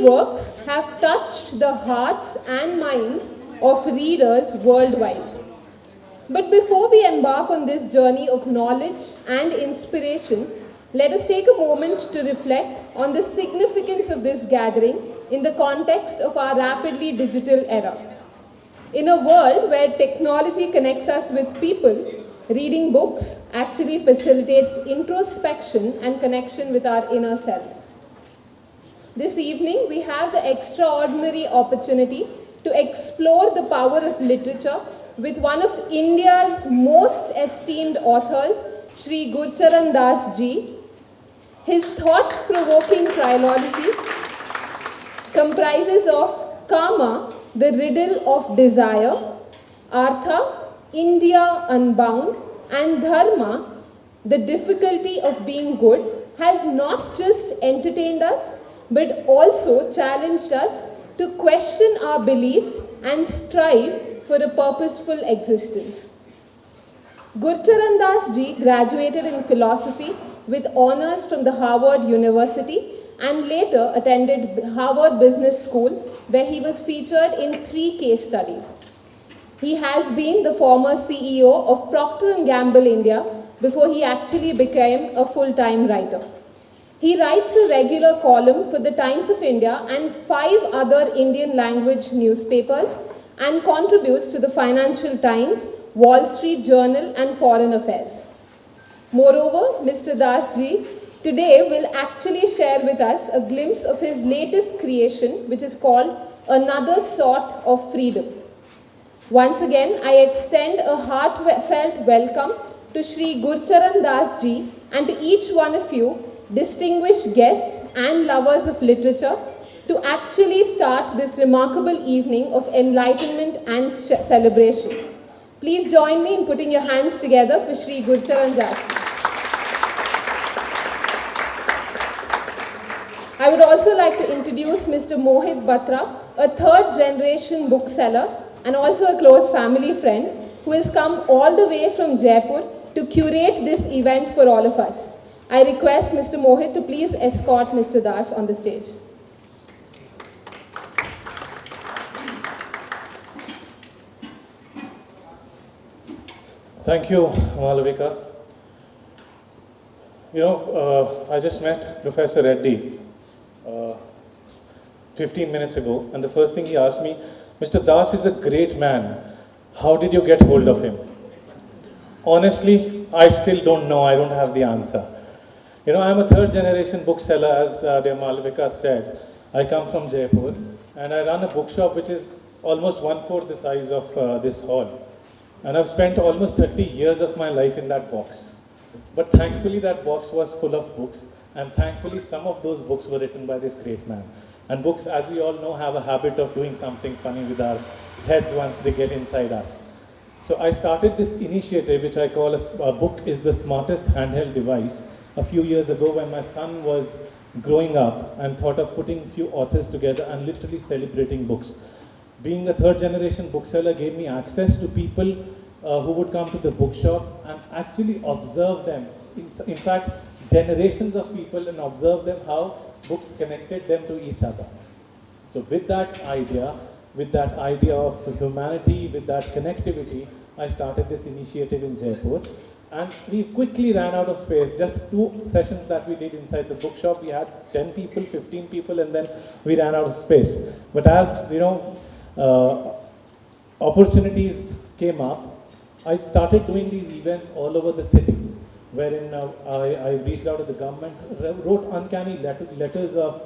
works have touched the hearts and minds of readers worldwide. But before we embark on this journey of knowledge and inspiration, let us take a moment to reflect on the significance of this gathering in the context of our rapidly digital era. In a world where technology connects us with people, reading books actually facilitates introspection and connection with our inner selves. This evening, we have the extraordinary opportunity to explore the power of literature with one of India's most esteemed authors, Shri Gurcharan Das Ji. His thought-provoking trilogy comprises of Kama, the riddle of desire, Artha, India unbound, and Dharma, the difficulty of being good, has not just entertained us, but also challenged us to question our beliefs and strive for a purposeful existence. Gurcharan Das Ji graduated in philosophy with honors from the Harvard University and later attended Harvard Business School, where he was featured in 3 case studies. He has been the former CEO of Procter & Gamble India before he actually became a full-time writer. He writes a regular column for the Times of India and 5 other Indian language newspapers and contributes to the Financial Times, Wall Street Journal and Foreign Affairs. Moreover, Mr. Das Ji today will actually share with us a glimpse of his latest creation, which is called Another Sort of Freedom. Once again, I extend a heartfelt welcome to Shri Gurcharan Das Ji and to each one of you, distinguished guests and lovers of literature, to actually start this remarkable evening of enlightenment and celebration. Please join me in putting your hands together for Shri Gurcharan Das Ji. I would also like to introduce Mr. Mohit Batra, a 3rd generation bookseller and also a close family friend who has come all the way from Jaipur to curate this event for all of us. I request Mr. Mohit to please escort Mr. Das on the stage. Thank you, Malavika. I just met Professor Reddy 15 minutes ago, and the first thing he asked me, Mr. Das is a great man. How did you get hold of him? Honestly, I still don't know. I don't have the answer. I'm a 3rd generation bookseller, as dear Malavika said. I come from Jaipur, and I run a bookshop which is almost 1/4 the size of this hall. And I've spent almost 30 years of my life in that box. But thankfully that box was full of books, and thankfully some of those books were written by this great man. And books, as we all know, have a habit of doing something funny with our heads once they get inside us. So I started this initiative, which I call a book is the smartest handheld device, a few years ago when my son was growing up and thought of putting a few authors together and literally celebrating books. Being a 3rd generation bookseller gave me access to people who would come to the bookshop and actually observe them. In fact, generations of people, and observe them how books connected them to each other. So with that idea of humanity, with that connectivity, I started this initiative in Jaipur. And we quickly ran out of space. Just 2 sessions that we did inside the bookshop, we had 10 people, 15 people, and then we ran out of space. But as opportunities came up, I started doing these events all over the city, wherein I reached out to the government, wrote uncanny letters of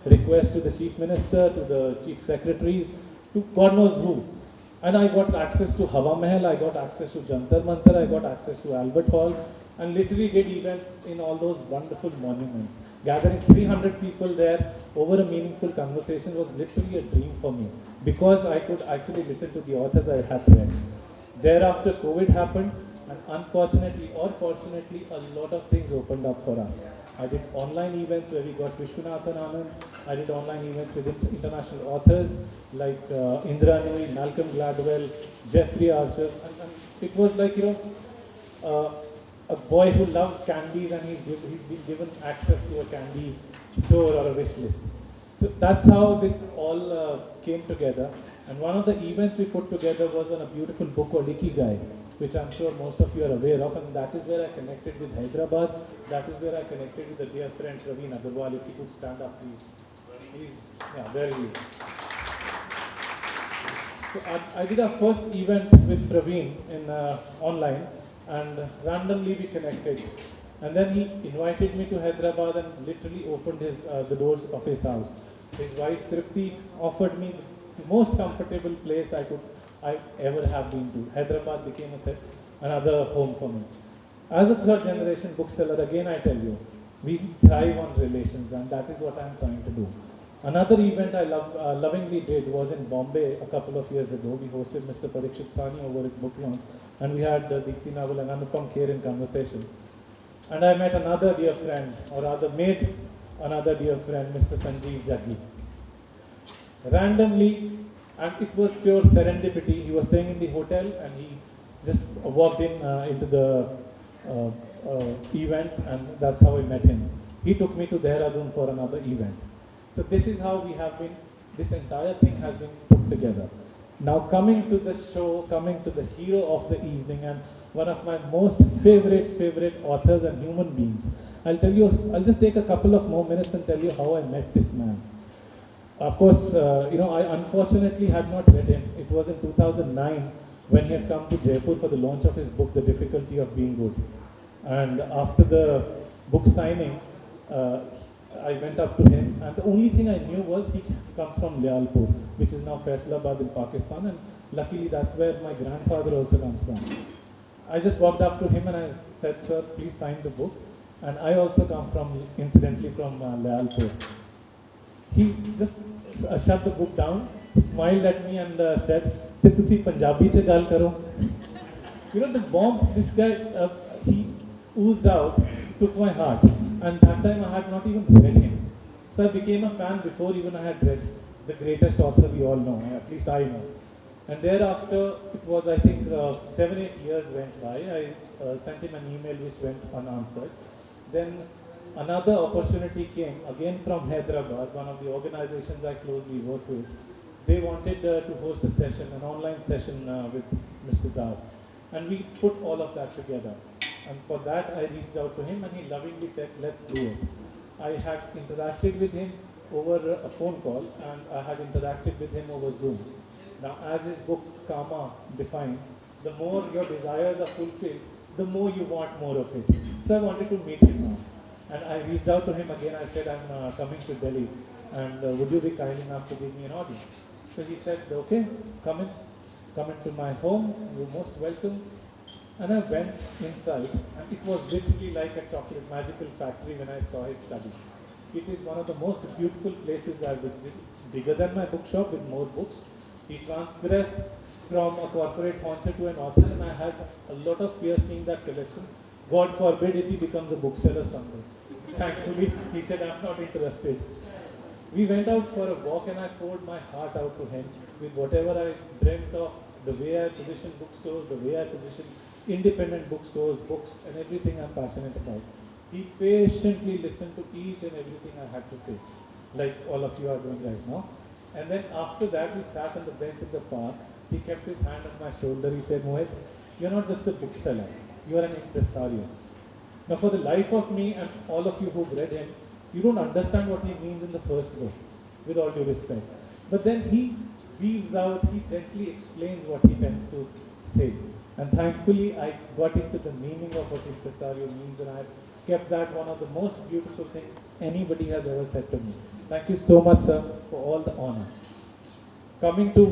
request to the chief minister, to the chief secretaries, to God knows who. And I got access to Hawa Mahal, I got access to Jantar Mantar, I got access to Albert Hall, and literally did events in all those wonderful monuments. Gathering 300 people there over a meaningful conversation was literally a dream for me, because I could actually listen to the authors I had read. Thereafter, COVID happened, and unfortunately or fortunately, a lot of things opened up for us. I did online events where we got Vishwanathan Anand. I did online events with international authors like Indra Nooyi, Malcolm Gladwell, Jeffrey Archer. And it was like, a boy who loves candies and he's been given access to a candy store or a wish list. So that's how this all came together. And one of the events we put together was on a beautiful book called Ikigai, which I'm sure most of you are aware of. And that is where I connected with Hyderabad. That is where I connected with a dear friend, Praveen Agarwal. If he could stand up, please. He's, yeah, there he is. So I did our first event with Praveen in online, and randomly we connected. And then he invited me to Hyderabad and literally opened the doors of his house. His wife Tripti offered me the most comfortable place I ever have been to. Hyderabad became another home for me. As a third generation bookseller, again I tell you, we thrive on relations, and that is what I'm trying to do. Another event I lovingly did was in Bombay a couple of years ago. We hosted Mr. Parikshit Sani over his book launch, and we had Deepti Naval and Anupam Kher in conversation. And I met another dear friend, or rather made another dear friend, Mr. Sanjeev Jaggi. Randomly, and it was pure serendipity. He was staying in the hotel and he just walked into the event, and that's how I met him. He took me to Dehradun for another event. So this is how this entire thing has been put together. Now coming to the show, coming to the hero of the evening, and one of my most favorite authors and human beings. I'll just take a couple of more minutes and tell you how I met this man. Of course, I unfortunately had not read him. It was in 2009 when he had come to Jaipur for the launch of his book, The Difficulty of Being Good. And after the book signing, I went up to him, and the only thing I knew was he comes from Lyalpur, which is now Faisalabad in Pakistan, and luckily that's where my grandfather also comes from. I just walked up to him and I said, "Sir, please sign the book." And I also come incidentally from Lyalpur. He just shut the book down, smiled at me and said, "Te tusi Punjabi che gal karo." The bomb this guy, he oozed out, took my heart. And that time I had not even read him. So I became a fan before even I had read the greatest author we all know, at least I know. And thereafter, it was, I think, 7-8 years went by. I sent him an email which went unanswered. Then another opportunity came, again from Hyderabad, one of the organizations I closely work with. They wanted to host a session, an online session with Mr. Das. And we put all of that together. And for that, I reached out to him and he lovingly said, "Let's do it." I had interacted with him over a phone call, and I had interacted with him over Zoom. Now, as his book Karma defines, the more your desires are fulfilled, the more you want more of it. So I wanted to meet him now. And I reached out to him again. I said, "I'm coming to Delhi, and would you be kind enough to give me an audience?" So he said, "Okay, come into my home, you're most welcome." And I went inside, and it was literally like a chocolate magical factory when I saw his study. It is one of the most beautiful places I've visited. It's bigger than my bookshop with more books. He transgressed from a corporate hauncher to an author, and I had a lot of fear seeing that collection. God forbid if he becomes a bookseller someday. Thankfully, he said, "I'm not interested." We went out for a walk, and I poured my heart out to him with whatever I dreamt of, the way I position bookstores, the way I position independent bookstores, books, and everything I'm passionate about. He patiently listened to each and everything I had to say, like all of you are doing right now. And then after that, we sat on the bench in the park. He kept his hand on my shoulder. He said, "Mohit, you're not just a bookseller, you're an impresario." Now, for the life of me and all of you who've read him, you don't understand what he means in the first book, with all due respect. But then he weaves out, he gently explains what he tends to say. And thankfully, I got into the meaning of what impresario means, and I kept that one of the most beautiful things anybody has ever said to me. Thank you so much, sir, for all the honor. Coming to,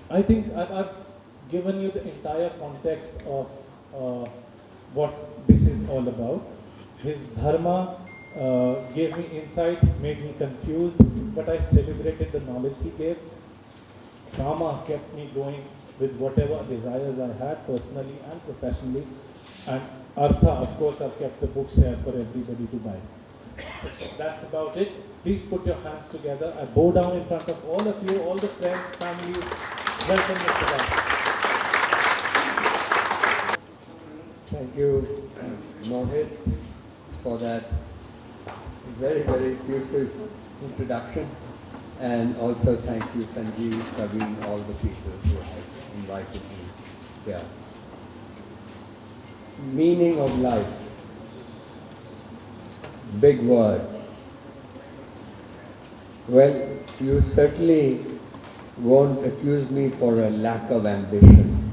I think I've given you the entire context of what this is all about. His dharma gave me insight, made me confused, but I celebrated the knowledge he gave. Karma kept me going with whatever desires I had personally and professionally. And Artha, of course, I've kept the books here for everybody to buy. So that's about it. Please put your hands together. I bow down in front of all of you, all the friends, family. Welcome, Mr. Das. Thank you, Mohit, for that very effusive introduction. And also thank you, Sanjeev, Praveen, all the people who have invited me here. Meaning of life. Big words. Well, you certainly won't accuse me for a lack of ambition.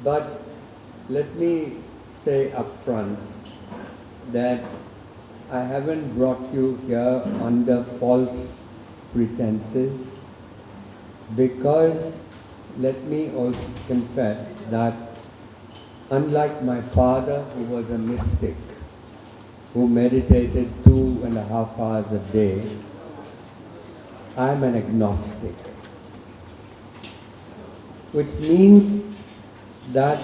But let me say up front that I haven't brought you here under false pretenses, because let me also confess that unlike my father, who was a mystic, who meditated 2.5 hours a day, I'm an agnostic, which means that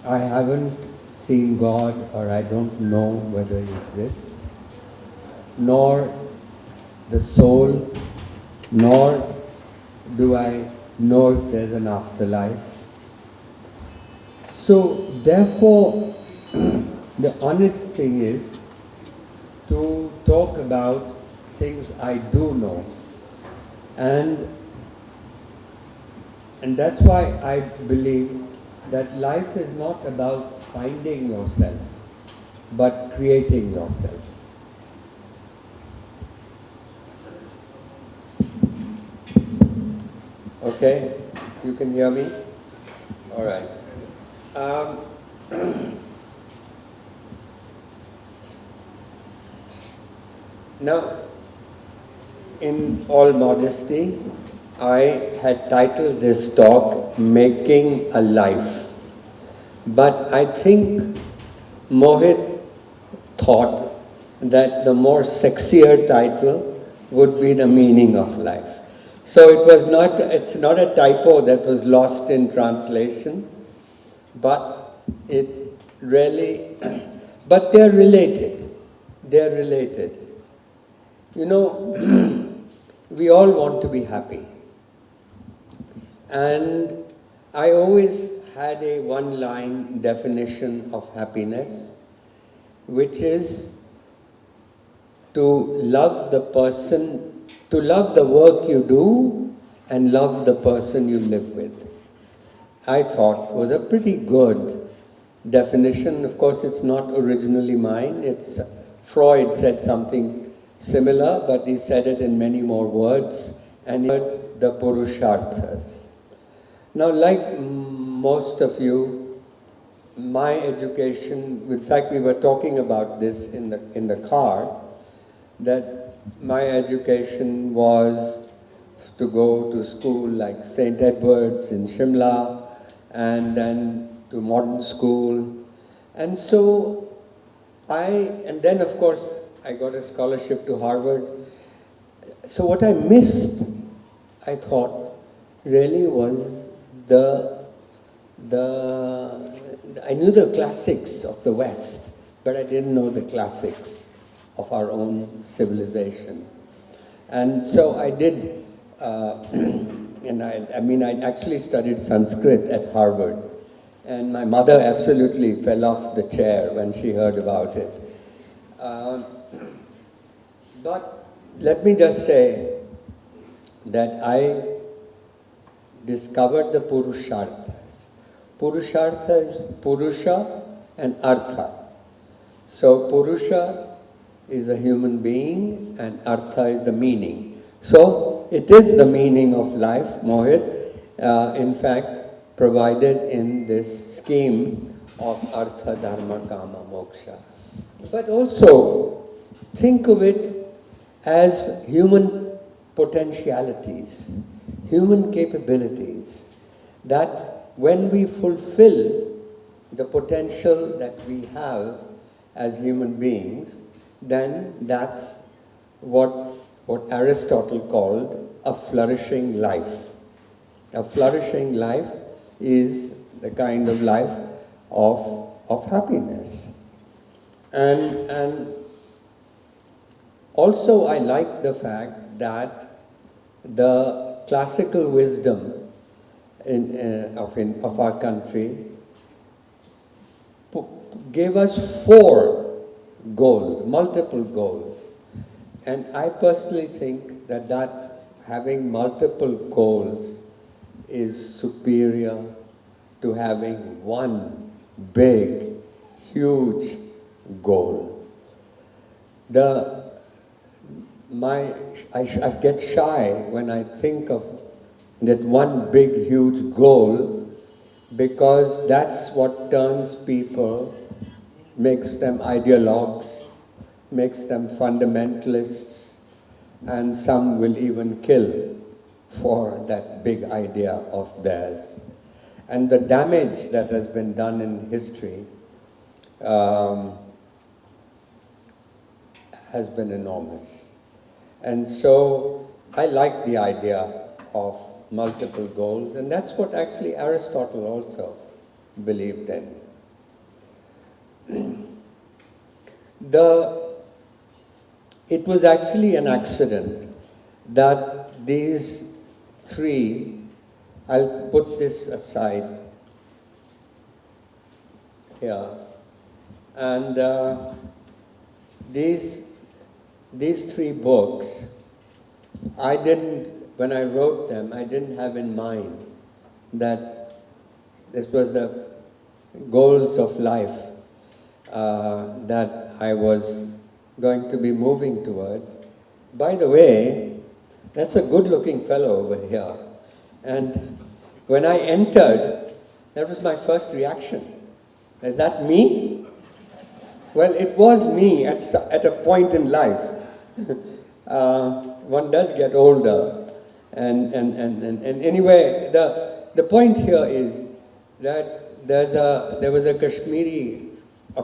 I haven't seen God, or I don't know whether He exists, nor the soul, nor do I know if there's an afterlife. So therefore, the honest thing is to talk about things I do know. And that's why I believe that life is not about finding yourself, but creating yourself. Okay? You can hear me? All right. Now, in all modesty, I had titled this talk, Making a Life. But I think Mohit thought that the more sexier title would be the meaning of life. So it's not a typo that was lost in translation, but it really, but they're related. They're related. You know, we all want to be happy. And I always had a one-line definition of happiness, which is to love the person, to love the work you do and love the person you live with. I thought was a pretty good definition. Of course, it's not originally mine. It's Freud said something similar, but he said it in many more words, and he heard the Purusharthas. Now, like most of you, my education, in fact, we were talking about this in the car, that my education was to go to school like St. Edward's in Shimla, and then to modern school. And so and then of course I got a scholarship to Harvard. So what I missed, I thought, really was I knew the classics of the West, but I didn't know the classics of our own civilization. And so I did, and I actually studied Sanskrit at Harvard. And my mother absolutely fell off the chair when she heard about it. But let me just say that I discovered the Purusharthas. Purushartha is Purusha and Artha. So Purusha is a human being and Artha is the meaning. So it is the meaning of life, Mohit, in fact, provided in this scheme of Artha, Dharma, Kama, Moksha. But also think of it as human potentialities, human capabilities, that when we fulfill the potential that we have as human beings, then that's what Aristotle called a flourishing life. A flourishing life is the kind of life of happiness. And also I like the fact that the classical wisdom of our country gave us 4 goals, multiple goals. And I personally think that having multiple goals is superior to having one big, huge goal. I get shy when I think of that one big, huge goal, because that's what turns people, makes them ideologues, makes them fundamentalists, and some will even kill for that big idea of theirs. And the damage that has been done in history has been enormous. And so I like the idea of multiple goals, and that's what actually Aristotle also believed in. It was actually an accident that these three, I'll put this aside here, and these three books, when I wrote them, I didn't have in mind that this was the goals of life that I was going to be moving towards. By the way, that's a good-looking fellow over here. And when I entered, that was my first reaction. Is that me? Well, it was me at a point in life. One does get older. And anyway, the point here is that there was a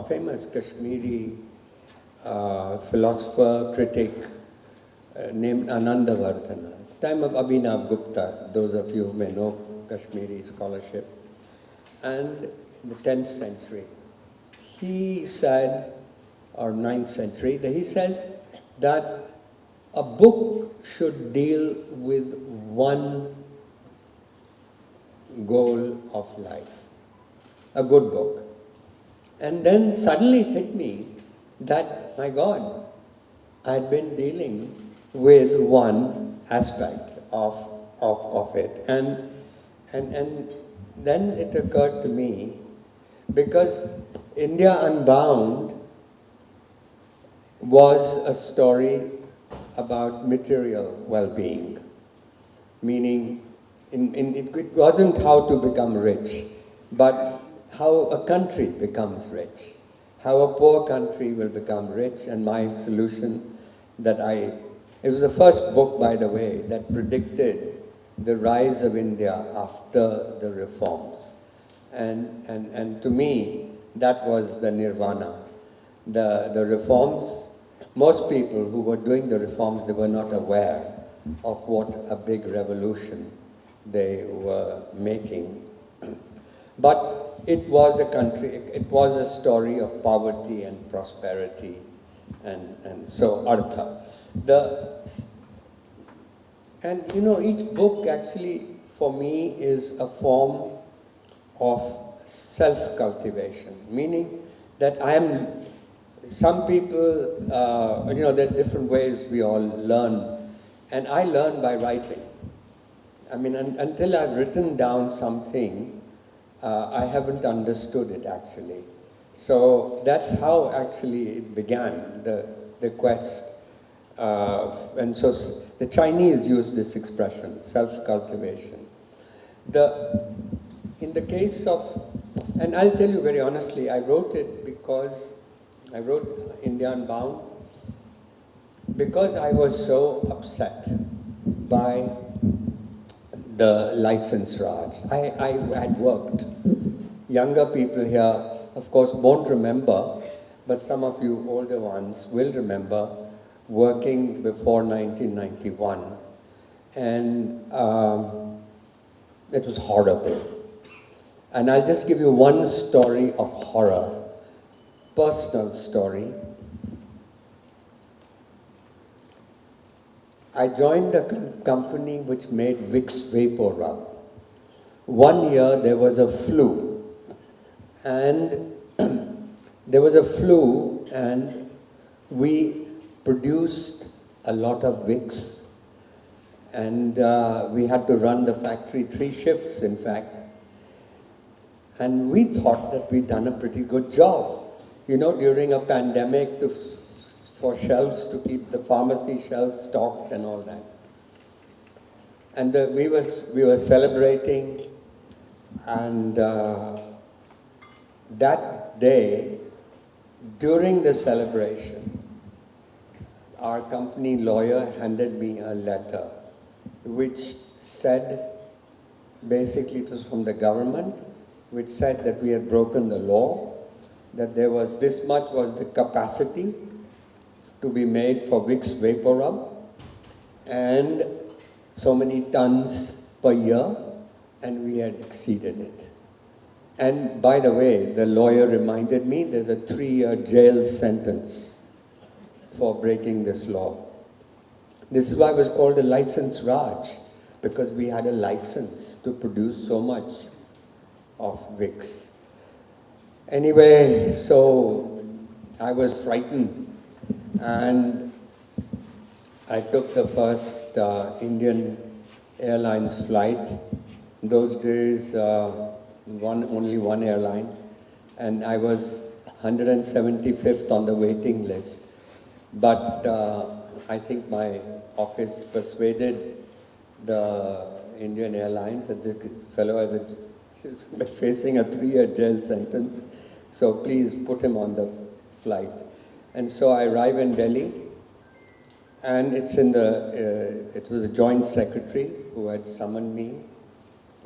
famous Kashmiri philosopher, critic named Anandavardhana. At the time of Abhinav Gupta, those of you who may know Kashmiri scholarship, and in the 10th century, he said, or 9th century, he says that a book should deal with one goal of life, a good book. And then suddenly it hit me that, my God, I'd been dealing with one aspect of it. And then it occurred to me, because India Unbound was a story about material well-being, meaning it wasn't how to become rich, but how a country becomes rich, how a poor country will become rich. And my solution it was the first book, by the way, that predicted the rise of India after the reforms. And to me, that was the nirvana. The reforms, most people who were doing the reforms, they were not aware of what a big revolution they were making. But it was it was a story of poverty and prosperity, and so artha. And each book actually, for me, is a form of self-cultivation, meaning that some people, there are different ways we all learn, and I learn by writing. I mean, until I've written down something, I haven't understood it actually. So that's how actually it began, the quest. And so the Chinese use this expression, self-cultivation. In the case of, and I'll tell you very honestly, I wrote it because I wrote India Unbound because I was so upset by the license Raj. I had worked. Younger people here, of course, won't remember, but some of you older ones will remember working before 1991. And it was horrible. And I'll just give you one story of horror, personal story. I joined a company which made Vicks Vapor Rub. One year there was a flu, and we produced a lot of wigs, and we had to run the factory 3 shifts, in fact. And we thought that we'd done a pretty good job. You know, during a pandemic, for shelves, to keep the pharmacy shelves stocked and all that. And we were celebrating, and that day, during the celebration, our company lawyer handed me a letter which said, basically it was from the government, which said that we had broken the law, that there was this much was the capacity to be made for Vicks Vapor Rub, and so many tons per year, and we had exceeded it. And by the way, the lawyer reminded me there's a 3-year jail sentence for breaking this law. This is why it was called a license Raj, because we had a license to produce so much of Vicks. Anyway, so I was frightened, and I took the first Indian Airlines flight. In those days, only one airline, and I was 175th on the waiting list. But I think my office persuaded the Indian Airlines that this fellow is facing a 3-year jail sentence, so please put him on the flight. And so I arrive in Delhi, and it was a joint secretary who had summoned me.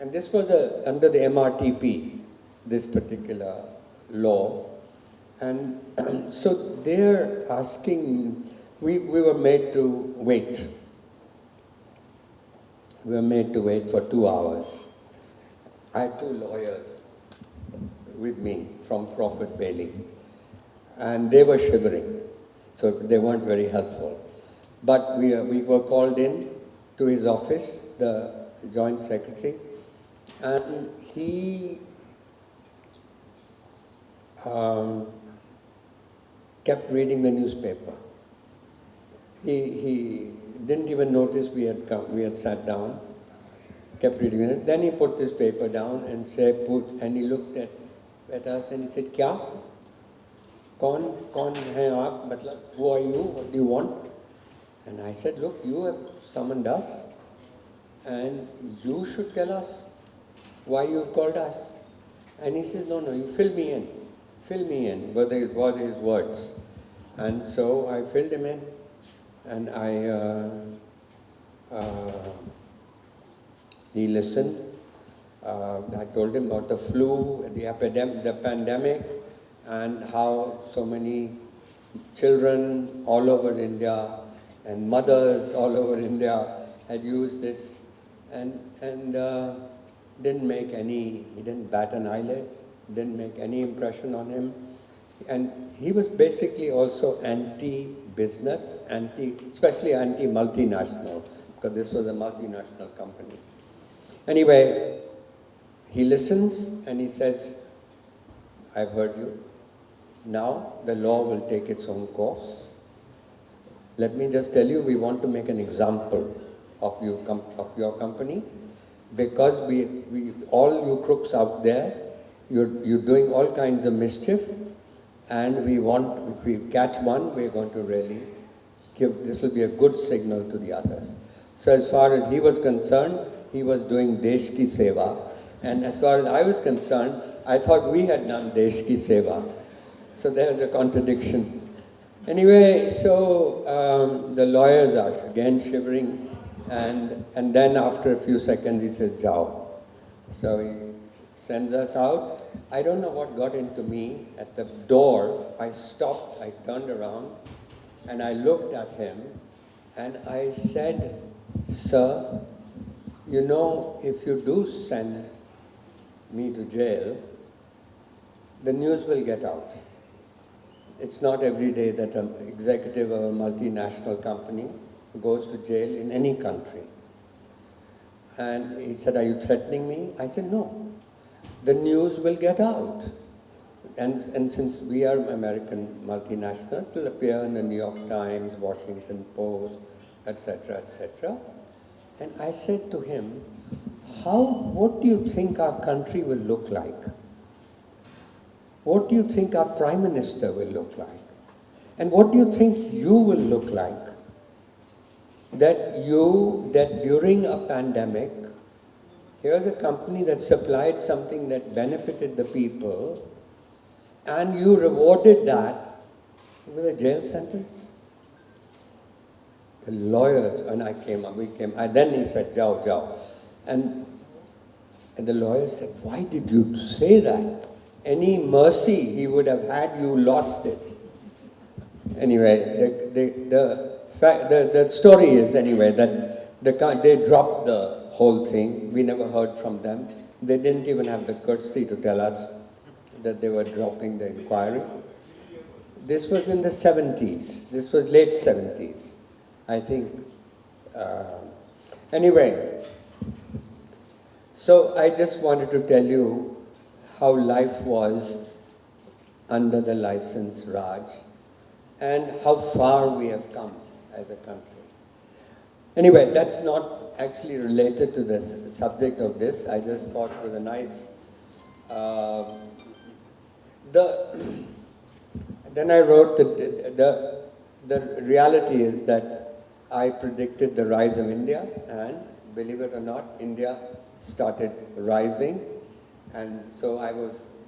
And this was under the MRTP, this particular law. And so they're asking, we were made to wait. We were made to wait for 2 hours. I had 2 lawyers with me from Crawford Bailey, and they were shivering, so they weren't very helpful. But we were called in to his office, the joint secretary, and he kept reading the newspaper. He didn't even notice we had sat down, kept reading it. Then he put this paper down and and he looked at us and he said, "Kya? Kaun hai aap? Matlab, who are you? What do you want?" And I said, "Look, you have summoned us, and you should tell us why you have called us." And he says, "No, you fill me in. Fill me in," were his words. And so I filled him in, and he listened. I told him about the flu, the pandemic, and how so many children all over India and mothers all over India had used this, and he didn't bat an eyelid, didn't make any impression on him. And he was basically also anti-business, especially anti-multinational, because this was a multinational company. Anyway, he listens and he says, "I've heard you. Now the law will take its own course. Let me just tell you, we want to make an example of your company, because we all you crooks out there, you're doing all kinds of mischief, and if we catch one, we're going to really this will be a good signal to the others." So as far as he was concerned, he was doing Desh Ki Seva, and as far as I was concerned, I thought we had done Desh Ki Seva. So there's a contradiction. Anyway, so the lawyers are again shivering, and then after a few seconds he says, "Jao." So he sends us out. I don't know what got into me. At the door, I stopped, I turned around, and I looked at him, and I said, "Sir, you know, if you do send me to jail, the news will get out. It's not every day that an executive of a multinational company goes to jail in any country." And he said, "Are you threatening me?" I said, "No. The news will get out. and since we are American multinational, it will appear in the New York Times, Washington Post, etc., etc. And I said to him, what do you think our country will look like? What do you think our Prime Minister will look like? And what do you think you will look like? That during a pandemic, here's a company that supplied something that benefited the people, and you rewarded that with a jail sentence? The lawyers, and then he said, Jao, Jao. And the lawyer said, why did you say that? Any mercy he would have had, you lost it. Anyway, the story is anyway that they dropped the whole thing. We never heard from them. They didn't even have the courtesy to tell us that they were dropping the inquiry. This was in the 70s. This was late 70s, I think. Anyway, so I just wanted to tell you how life was under the license Raj and how far we have come as a country. Anyway, that's not actually related to the subject of this. I just thought it was a nice... Then I wrote the reality is that I predicted the rise of India, and believe it or not, India started rising, and so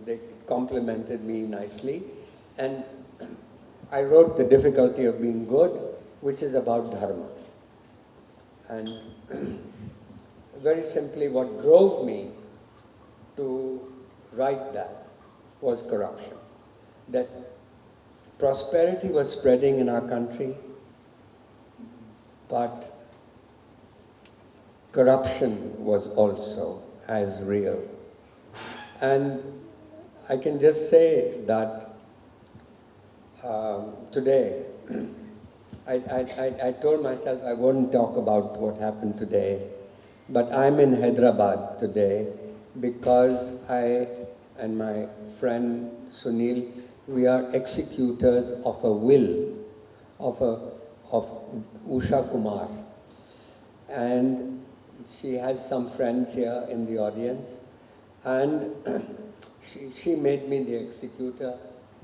they complimented me nicely. And I wrote The Difficulty of Being Good, which is about dharma. And very simply, what drove me to write that was corruption. That prosperity was spreading in our country, but corruption was also as real. And I can just say that today, I told myself I wouldn't talk about what happened today, but I'm in Hyderabad today because I and my friend Sunil, we are executors of a will of Usha Kumar. And she has some friends here in the audience, and she made me the executor.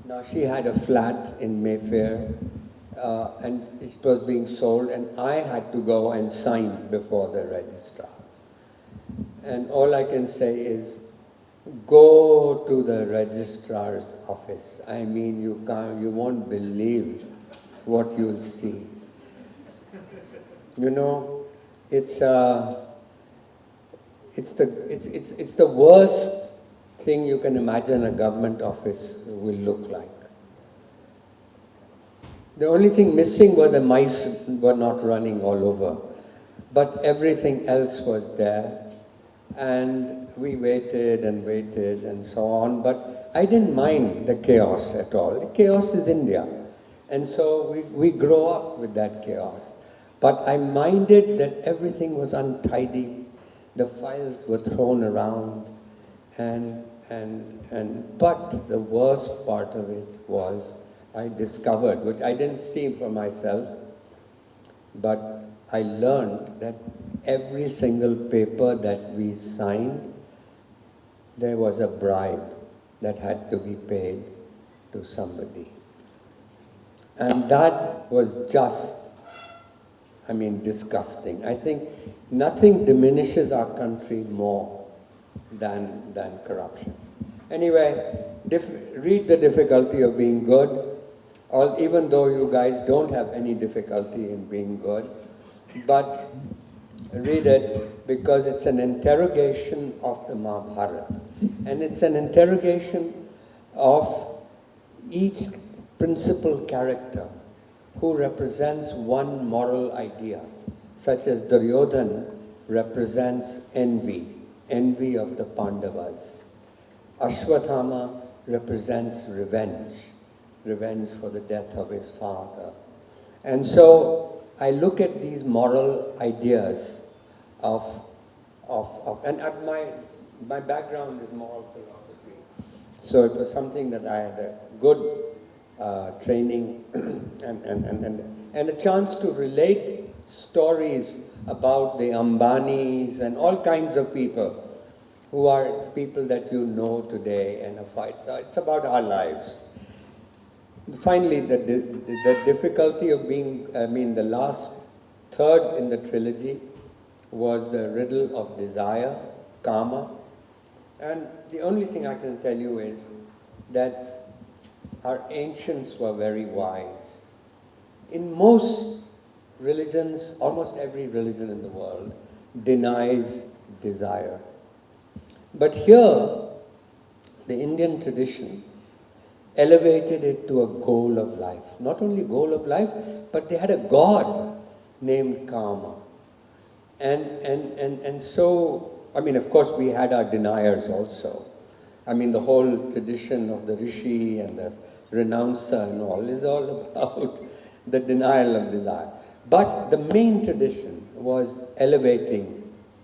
Now she had a flat in Mayfair, and it was being sold, and I had to go and sign before the registrar. And all I can say is, go to the registrar's office. I mean, you won't believe what you'll see. You know, it's the worst thing you can imagine a government office will look like. The only thing missing were the mice were not running all over, but everything else was there. And we waited and so on, but I didn't mind the chaos at all. The chaos is India. And so we grow up with that chaos. But I minded that everything was untidy, the files were thrown around, but the worst part of it was I discovered, which I didn't see for myself, but I learned that every single paper that we signed, there was a bribe that had to be paid to somebody. And that was just, disgusting. I think nothing diminishes our country more than corruption. Anyway, read The Difficulty of Being Good, even though you guys don't have any difficulty in being good, but read it because it's an interrogation of the Mahabharata. And it's an interrogation of each principal character who represents one moral idea, such as Duryodhana represents envy of the Pandavas. Ashwathama represents revenge for the death of his father. And so I look at these moral ideas and my background is moral philosophy. So it was something that I had a good training and a chance to relate stories about the Ambanis and all kinds of people who are people that you know today and a fight. So it's about our lives. Finally, the difficulty of being, the last third in the trilogy was the riddle of desire, karma. And the only thing I can tell you is that our ancients were very wise. In most religions, almost every religion in the world denies desire. But here, the Indian tradition elevated it to a goal of life. Not only goal of life, but they had a god named Kama. And so, of course, we had our deniers also. The whole tradition of the Rishi and the renouncer and all is all about the denial of desire. But the main tradition was elevating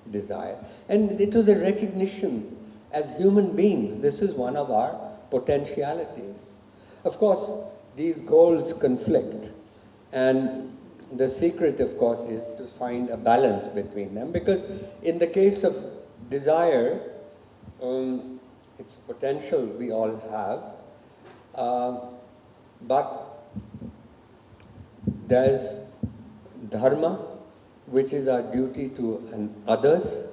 desire. And it was a recognition as human beings, this is one of our potentialities. Of course, these goals conflict. And the secret, of course, is to find a balance between them. Because in the case of desire, it's a potential we all have. But there's dharma, which is our duty to others,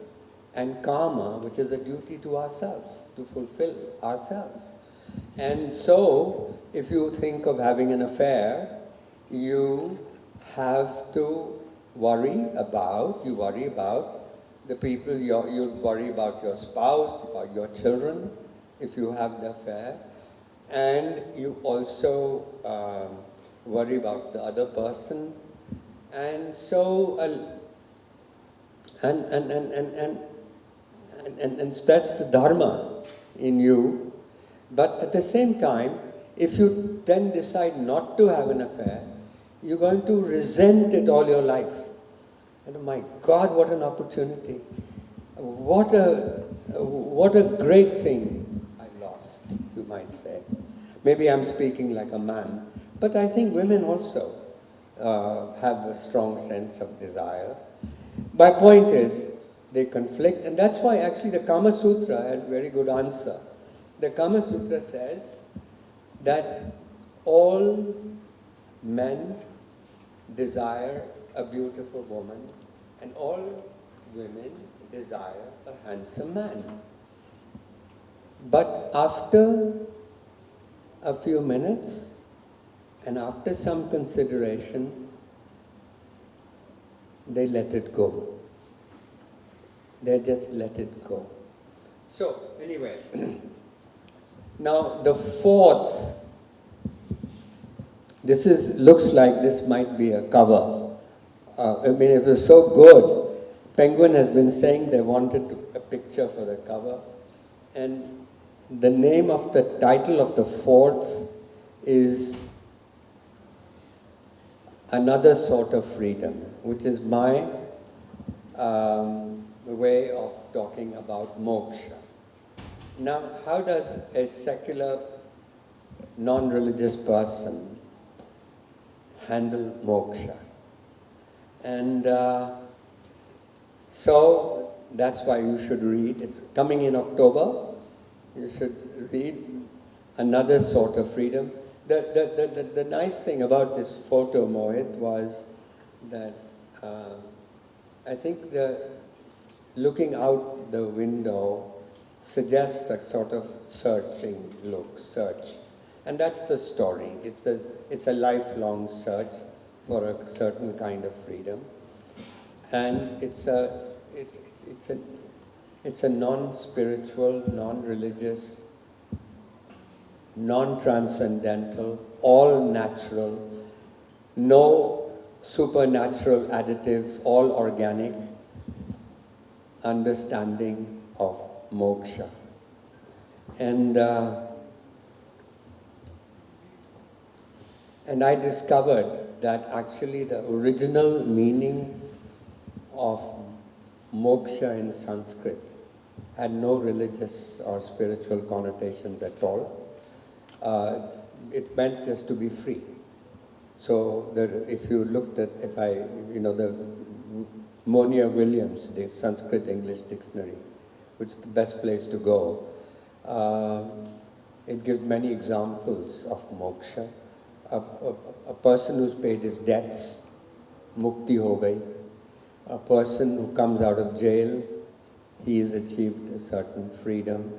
and karma, which is a duty to ourselves, to fulfill ourselves. And so, if you think of having an affair, you have to worry about the people, you'll worry about your spouse, or your children, if you have the affair, and you also worry about the other person. And so, and that's the dharma in you. But at the same time, if you then decide not to have an affair, you're going to resent it all your life. And my God, what an opportunity. What a great thing I lost, you might say. Maybe I'm speaking like a man, but I think women also have a strong sense of desire. My point is, they conflict, and that's why actually the Kama Sutra has a very good answer. The Kama Sutra says that all men desire a beautiful woman and all women desire a handsome man. But after a few minutes and after some consideration, they let it go. They just let it go. So, anyway, now the fourth, looks like this might be a cover. It was so good. Penguin has been saying they wanted a picture for the cover. And the name of the title of the fourth is Another Sort of Freedom, which is my way of talking about moksha. Now, how does a secular, non-religious person handle moksha? And so that's why you should read. It's coming in October. You should read Another Sort of Freedom. The nice thing about this photo, Mohit, was that I think the looking out the window suggests a sort of searching look, search. And that's the story. It's a lifelong search for a certain kind of freedom. And it's a non-spiritual, non-religious, non-transcendental, all natural, no supernatural additives, all organic understanding of moksha. And I discovered that actually the original meaning of moksha in Sanskrit had no religious or spiritual connotations at all. It meant just to be free. So if you looked at, the Monia Williams, the Sanskrit English dictionary, which is the best place to go, it gives many examples of moksha. A person who's paid his debts, mukti ho gayi. A person who comes out of jail, he has achieved a certain freedom,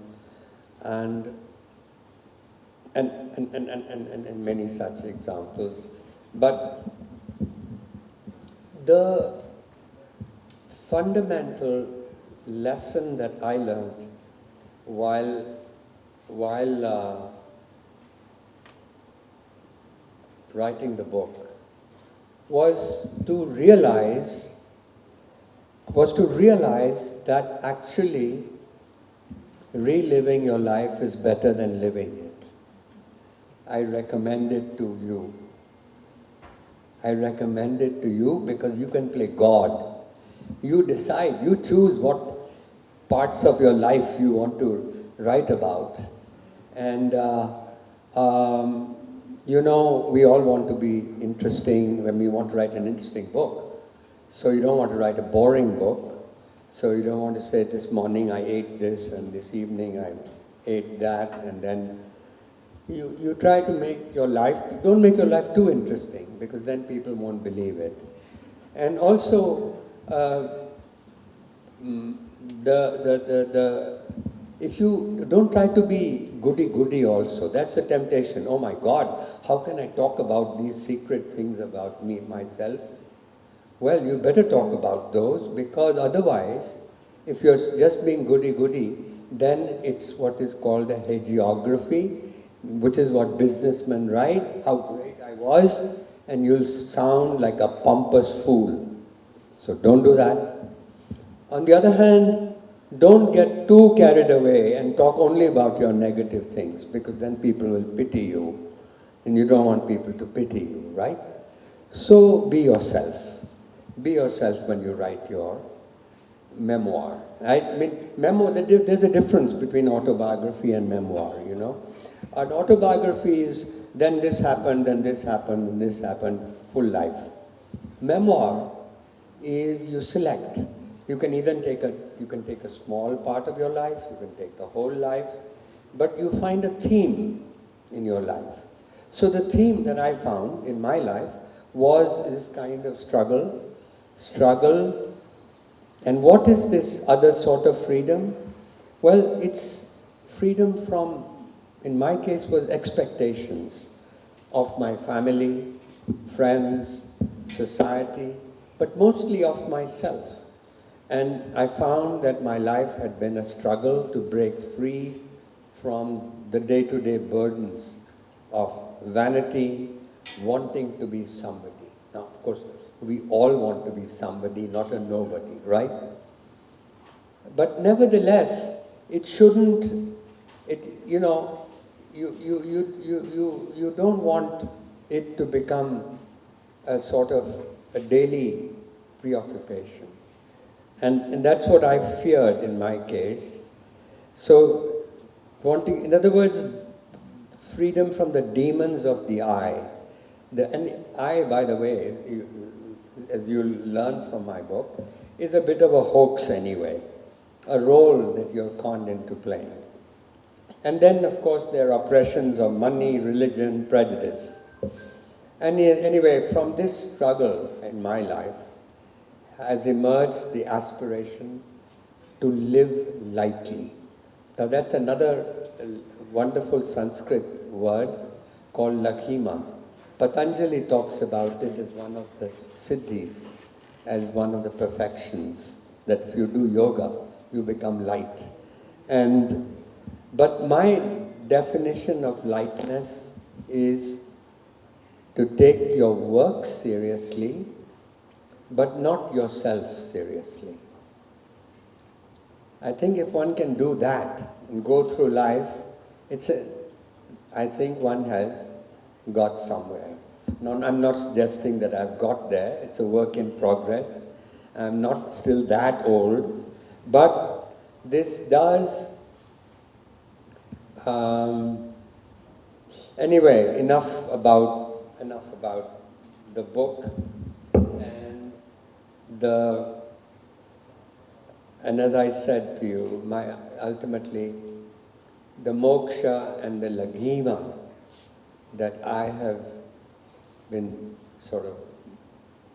and many such examples. But the fundamental lesson that I learned while writing the book was to realize that actually reliving your life is better than living it. I recommend it to you. I recommend it to you because you can play God. You decide, you choose what parts of your life you want to write about. And, we all want to be interesting when we want to write an interesting book. So you don't want to write a boring book. So you don't want to say, this morning I ate this and this evening I ate that, and then you try to make your life, don't make your life too interesting because then people won't believe it. And also, if you don't try to be goody-goody also, that's a temptation. Oh my God, how can I talk about these secret things about me, myself? Well, you better talk about those, because otherwise, if you're just being goody-goody, then it's what is called a hagiography, which is what businessmen write, how great I was, and you'll sound like a pompous fool. So don't do that. On the other hand, don't get too carried away and talk only about your negative things, because then people will pity you, and you don't want people to pity you, right? So be yourself. Be yourself when you write your memoir. I mean, there's a difference between autobiography and memoir, An autobiography is, then this happened, then this happened, and this happened, full life. Memoir is you select. You can either take a small part of your life, you can take the whole life, but you find a theme in your life. So the theme that I found in my life was this kind of struggle. And what is this other sort of freedom? Well, it's freedom from, in my case, was expectations of my family, friends, society, but mostly of myself. And I found that my life had been a struggle to break free from the day-to-day burdens of vanity, wanting to be somebody. Now, of course, we all want to be somebody, not a nobody, right? But nevertheless, it shouldn't, you don't want it to become a sort of a daily preoccupation. And that's what I feared in my case. So, in other words, freedom from the demons of the I. And the I, by the way, as you'll learn from my book, is a bit of a hoax anyway, a role that you're conned into playing. And then, of course, there are oppressions of money, religion, prejudice. And anyway, from this struggle in my life has emerged the aspiration to live lightly. Now that's another wonderful Sanskrit word called lakhima. Patanjali talks about it as one of the siddhis, as one of the perfections, that if you do yoga, you become light. But my definition of lightness is to take your work seriously, but not yourself seriously. I think if one can do that and go through life, I think one has got somewhere. No, I'm not suggesting that I've got there. It's a work in progress. I'm not still that old. But this does, anyway, enough about the book and and as I said to you, ultimately the moksha and the laghima that I have been sort of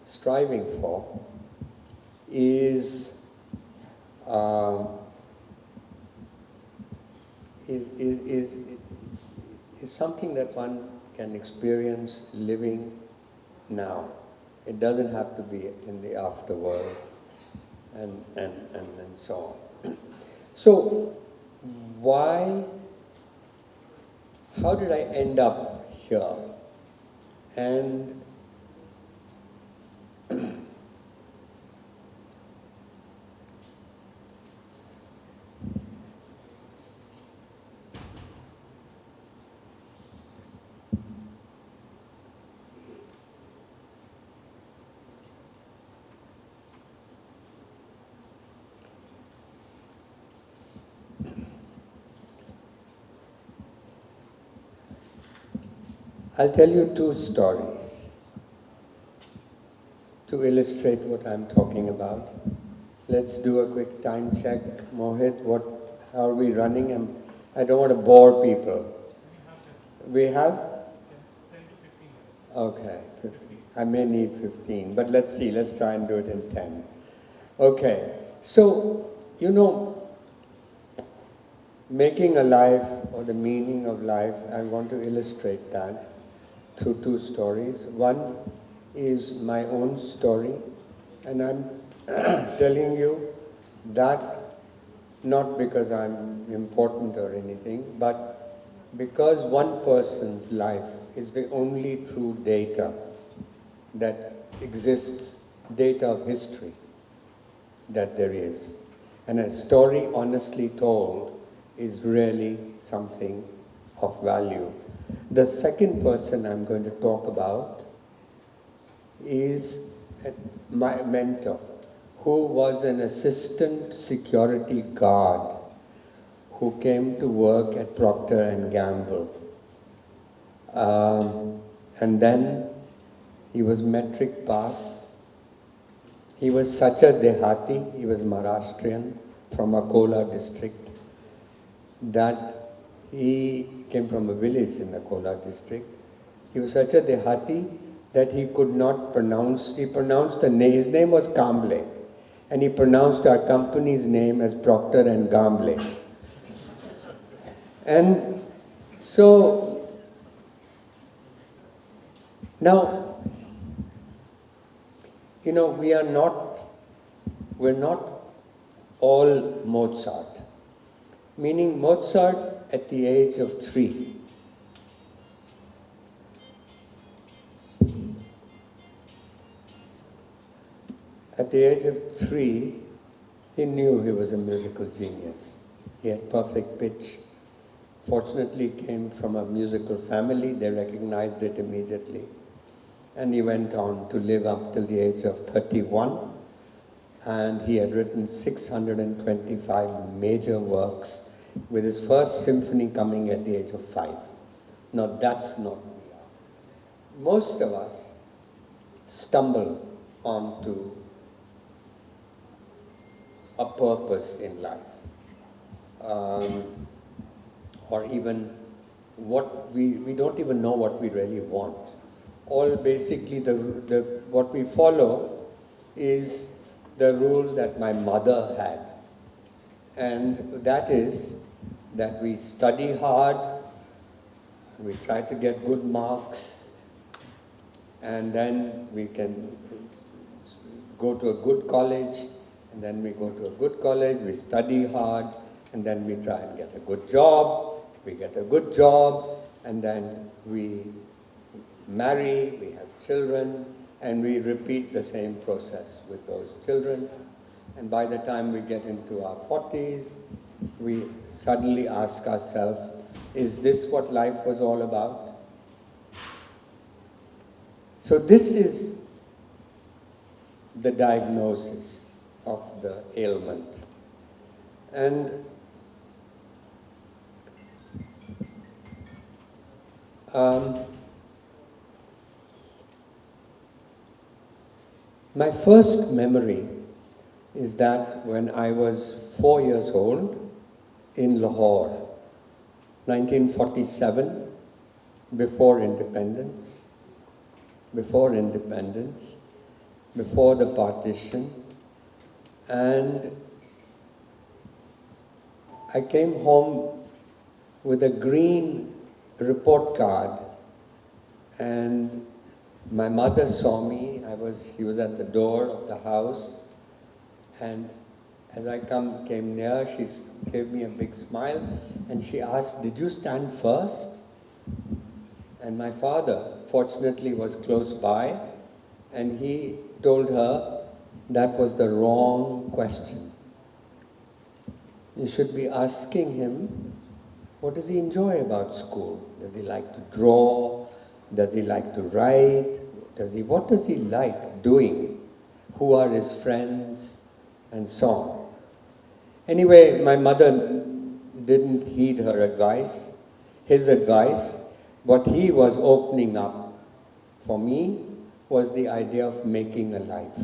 striving for is something that one can experience living now. It doesn't have to be in the afterworld and so on. So how did I end up here? And I'll tell you two stories to illustrate what I'm talking about. Let's do a quick time check. Mohit, how are we running? I don't want to bore people. We have? Okay. I may need 15, but let's see. Let's try and do it in 10. Okay. So, making a life or the meaning of life, I want to illustrate that through two stories. One is my own story, and I'm telling you that not because I'm important or anything, but because one person's life is the only true data that exists, data of history that there is. And a story honestly told is really something of value. The second person I'm going to talk about is my mentor, who was an assistant security guard who came to work at Procter and Gamble. And then he was metric pass. He was such a Dehati, he was Maharashtrian from Akola district, that he came from a village in Akola district. He was such a Dehati that he could not pronounce, his name was Kamble, and he pronounced our company's name as Procter and Gamble. And so, now, we're not all Mozart. Meaning Mozart at the age of 3. At the age of 3, he knew he was a musical genius. He had perfect pitch. Fortunately, he came from a musical family. They recognized it immediately. And he went on to live up till the age of 31. And he had written 625 major works, with his first symphony coming at the age of 5. Now that's not who we are. Most of us stumble onto a purpose in life, or even we don't even know what we really want. All basically what we follow is the rule that my mother had, and that is that we study hard, we try to get good marks, and then we can go to a good college, and then we go to a good college, we study hard, and then we try and get a good job, we get a good job, and then we marry, we have children, and we repeat the same process with those children. And by the time we get into our 40s, we suddenly ask ourselves, is this what life was all about? So this is the diagnosis of the ailment. And my first memory is that when I was 4 years old in Lahore, 1947, before independence, before the partition, and I came home with a green report card, and my mother saw me. She was at the door of the house, and as I came near, she gave me a big smile, and she asked, "Did you stand first?" And my father, fortunately, was close by, and he told her that was the wrong question. You should be asking him, what does he enjoy about school? Does he like to draw? Does he like to write? What does he like doing? Who are his friends? And so on. Anyway, my mother didn't heed his advice. What he was opening up for me was the idea of making a life.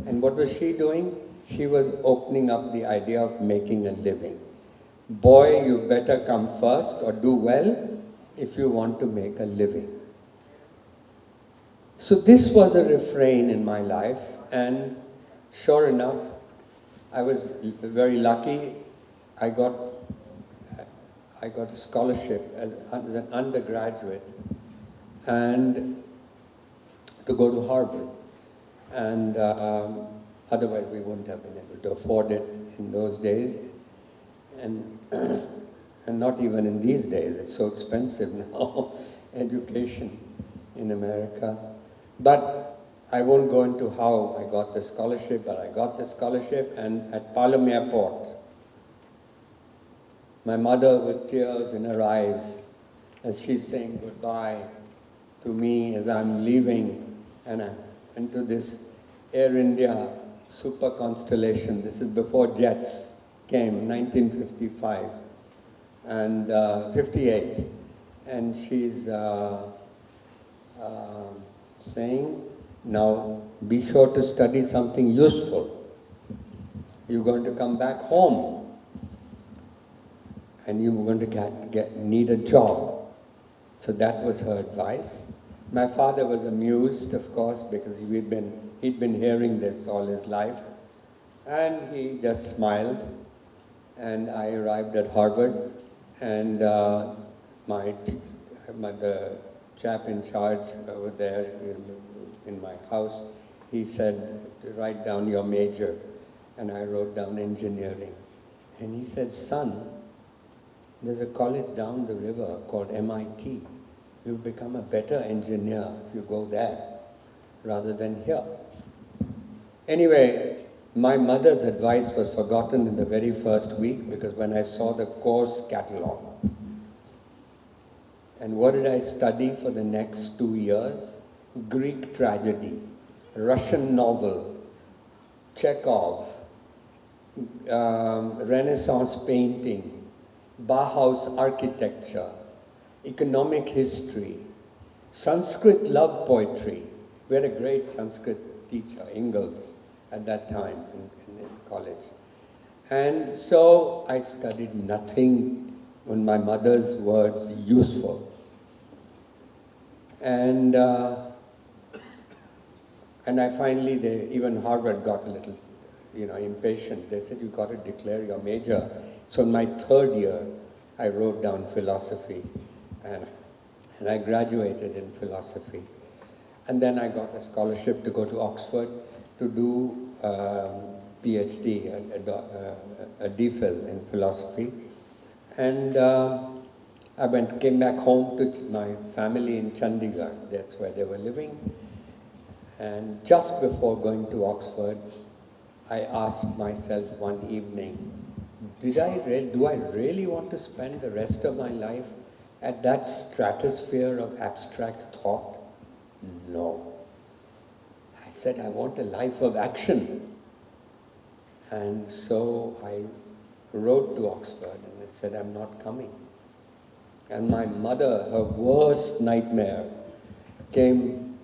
And what was she doing? She was opening up the idea of making a living. Boy, you better come first or do well if you want to make a living. So this was a refrain in my life, and sure enough, I was very lucky. I got a scholarship as an undergraduate and to go to Harvard. And otherwise we wouldn't have been able to afford it in those days. And, and not even in these days, it's so expensive now, education in America. But I won't go into how I got the scholarship, but I got the scholarship, and at Palam Airport, my mother with tears in her eyes as she's saying goodbye to me as I'm leaving and into this Air India super constellation. This is before jets came, 1955 and 58. And she's saying, now be sure to study something useful. You're going to come back home and you're going to need a job. So that was her advice. My father was amused, of course, because he'd been hearing this all his life. And he just smiled. And I arrived at Harvard, and the chap in charge over there in my house, he said, write down your major. And I wrote down engineering. And he said, son, there's a college down the river called MIT. You'll become a better engineer if you go there rather than here. Anyway, my mother's advice was forgotten in the very first week, because when I saw the course catalog, and what did I study for the next 2 years? Greek tragedy, Russian novel, Chekhov, Renaissance painting, Bauhaus architecture, economic history, Sanskrit love poetry. We had a great Sanskrit teacher, Ingalls, at that time in college. And so I studied nothing, in my mother's words, useful. And I finally, even Harvard got a little, impatient. They said, you got to declare your major. So in my third year, I wrote down philosophy, and I graduated in philosophy. And then I got a scholarship to go to Oxford to do PhD, a DPhil in philosophy. And I came back home to my family in Chandigarh. That's where they were living. And just before going to Oxford, I asked myself one evening, do I really want to spend the rest of my life at that stratosphere of abstract thought? No. I said, I want a life of action. And so I wrote to Oxford and I said, I'm not coming. And my mother, her worst nightmare came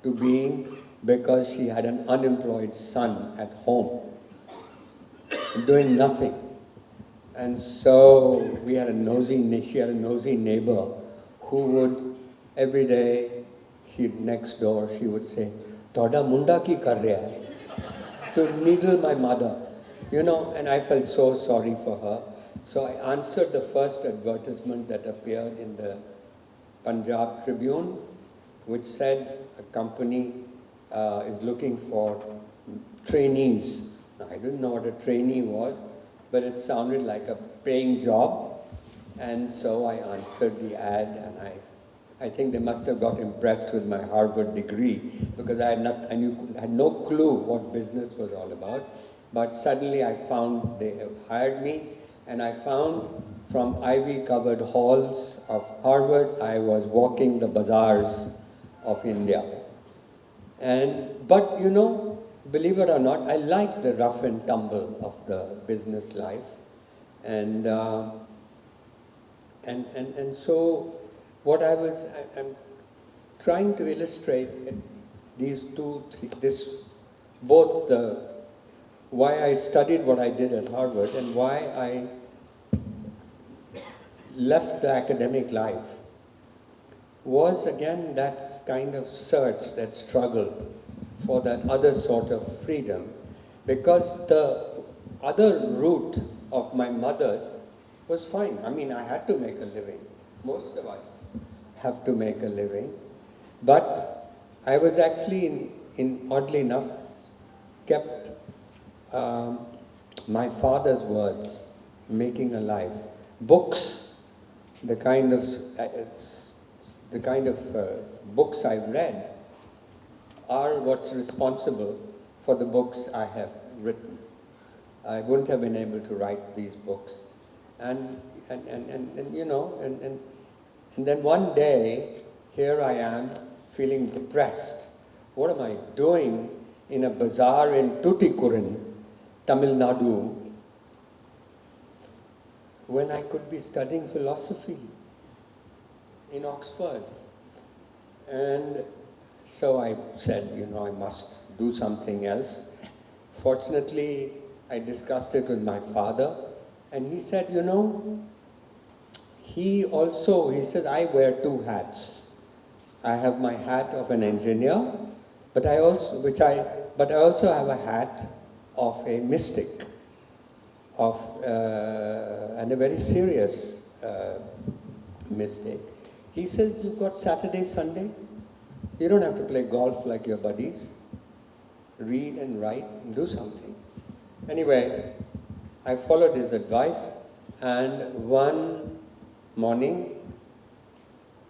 to being because she had an unemployed son at home doing nothing. And so she had a nosy neighbor who would, every day, next door, she would say, Toda munda ki kar raha hai? To needle my mother. You know, and I felt so sorry for her. So I answered the first advertisement that appeared in the Punjab Tribune, which said a company is looking for trainees. Now, I didn't know what a trainee was, but it sounded like a paying job. And so I answered the ad, and I think they must have got impressed with my Harvard degree, because I had no clue what business was all about. But suddenly I found they have hired me, and I found from ivy-covered halls of Harvard, I was walking the bazaars of India. But you know, believe it or not, I like the rough and tumble of the business life. And so what I'm trying to illustrate these both why I studied what I did at Harvard and why I left the academic life was again that kind of search, that struggle for that other sort of freedom. Because the other route of my mother's was fine. I mean, I had to make a living. Most of us have to make a living. But I was actually, oddly enough, kept my father's words, making a life. Books, the kind of books I've read are what's responsible for the books I have written. I wouldn't have been able to write these books. And then one day, here I am, feeling depressed. What am I doing in a bazaar in Tuticorin, Tamil Nadu, when I could be studying philosophy in Oxford? And so I said, I must do something else. Fortunately, I discussed it with my father, and he said, he said, I wear two hats. I have my hat of an engineer, but I also have a hat of a mystic, and a very serious mystic. He says, you've got Saturdays, Sundays. You don't have to play golf like your buddies. Read and write and do something. Anyway, I followed his advice, and one morning,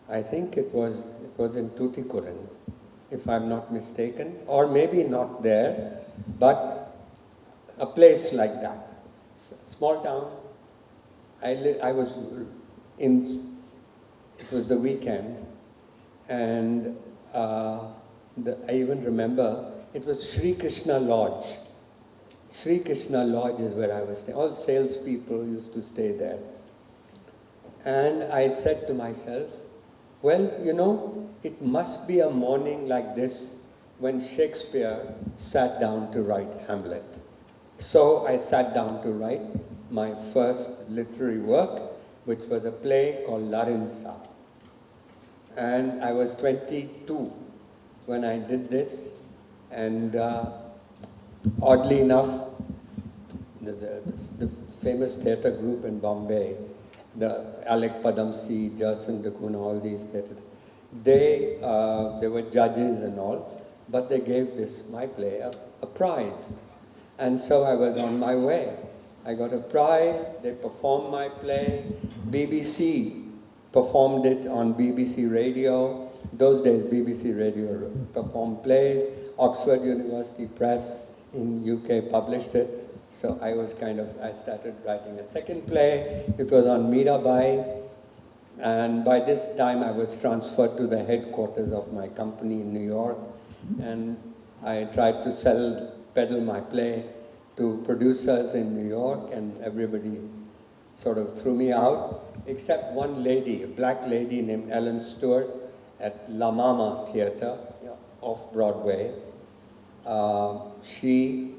I think it was in Tuticorin, if I'm not mistaken, or maybe not there, but a place like that. Small town. It was the weekend, and I even remember it was Sri Krishna Lodge. Sri Krishna Lodge is where I was staying. All salespeople used to stay there. And I said to myself, well, it must be a morning like this when Shakespeare sat down to write Hamlet. So I sat down to write my first literary work, which was a play called Larinsa. And I was 22 when I did this, and oddly enough, the famous theatre group in Bombay, the Alec Padamsee, Jason Dakuna, all these theatre, they were judges and all, but they gave my play a prize. And so I was on my way. I got a prize, they performed my play, BBC performed it on BBC Radio. Those days BBC Radio performed plays, Oxford University Press in UK published it. So I started writing a second play. It was on Mirabai. And by this time I was transferred to the headquarters of my company in New York. And I tried to peddle my play. to producers in New York, and everybody sort of threw me out, except one lady, a black lady named Ellen Stewart at La Mama Theatre, off Broadway. She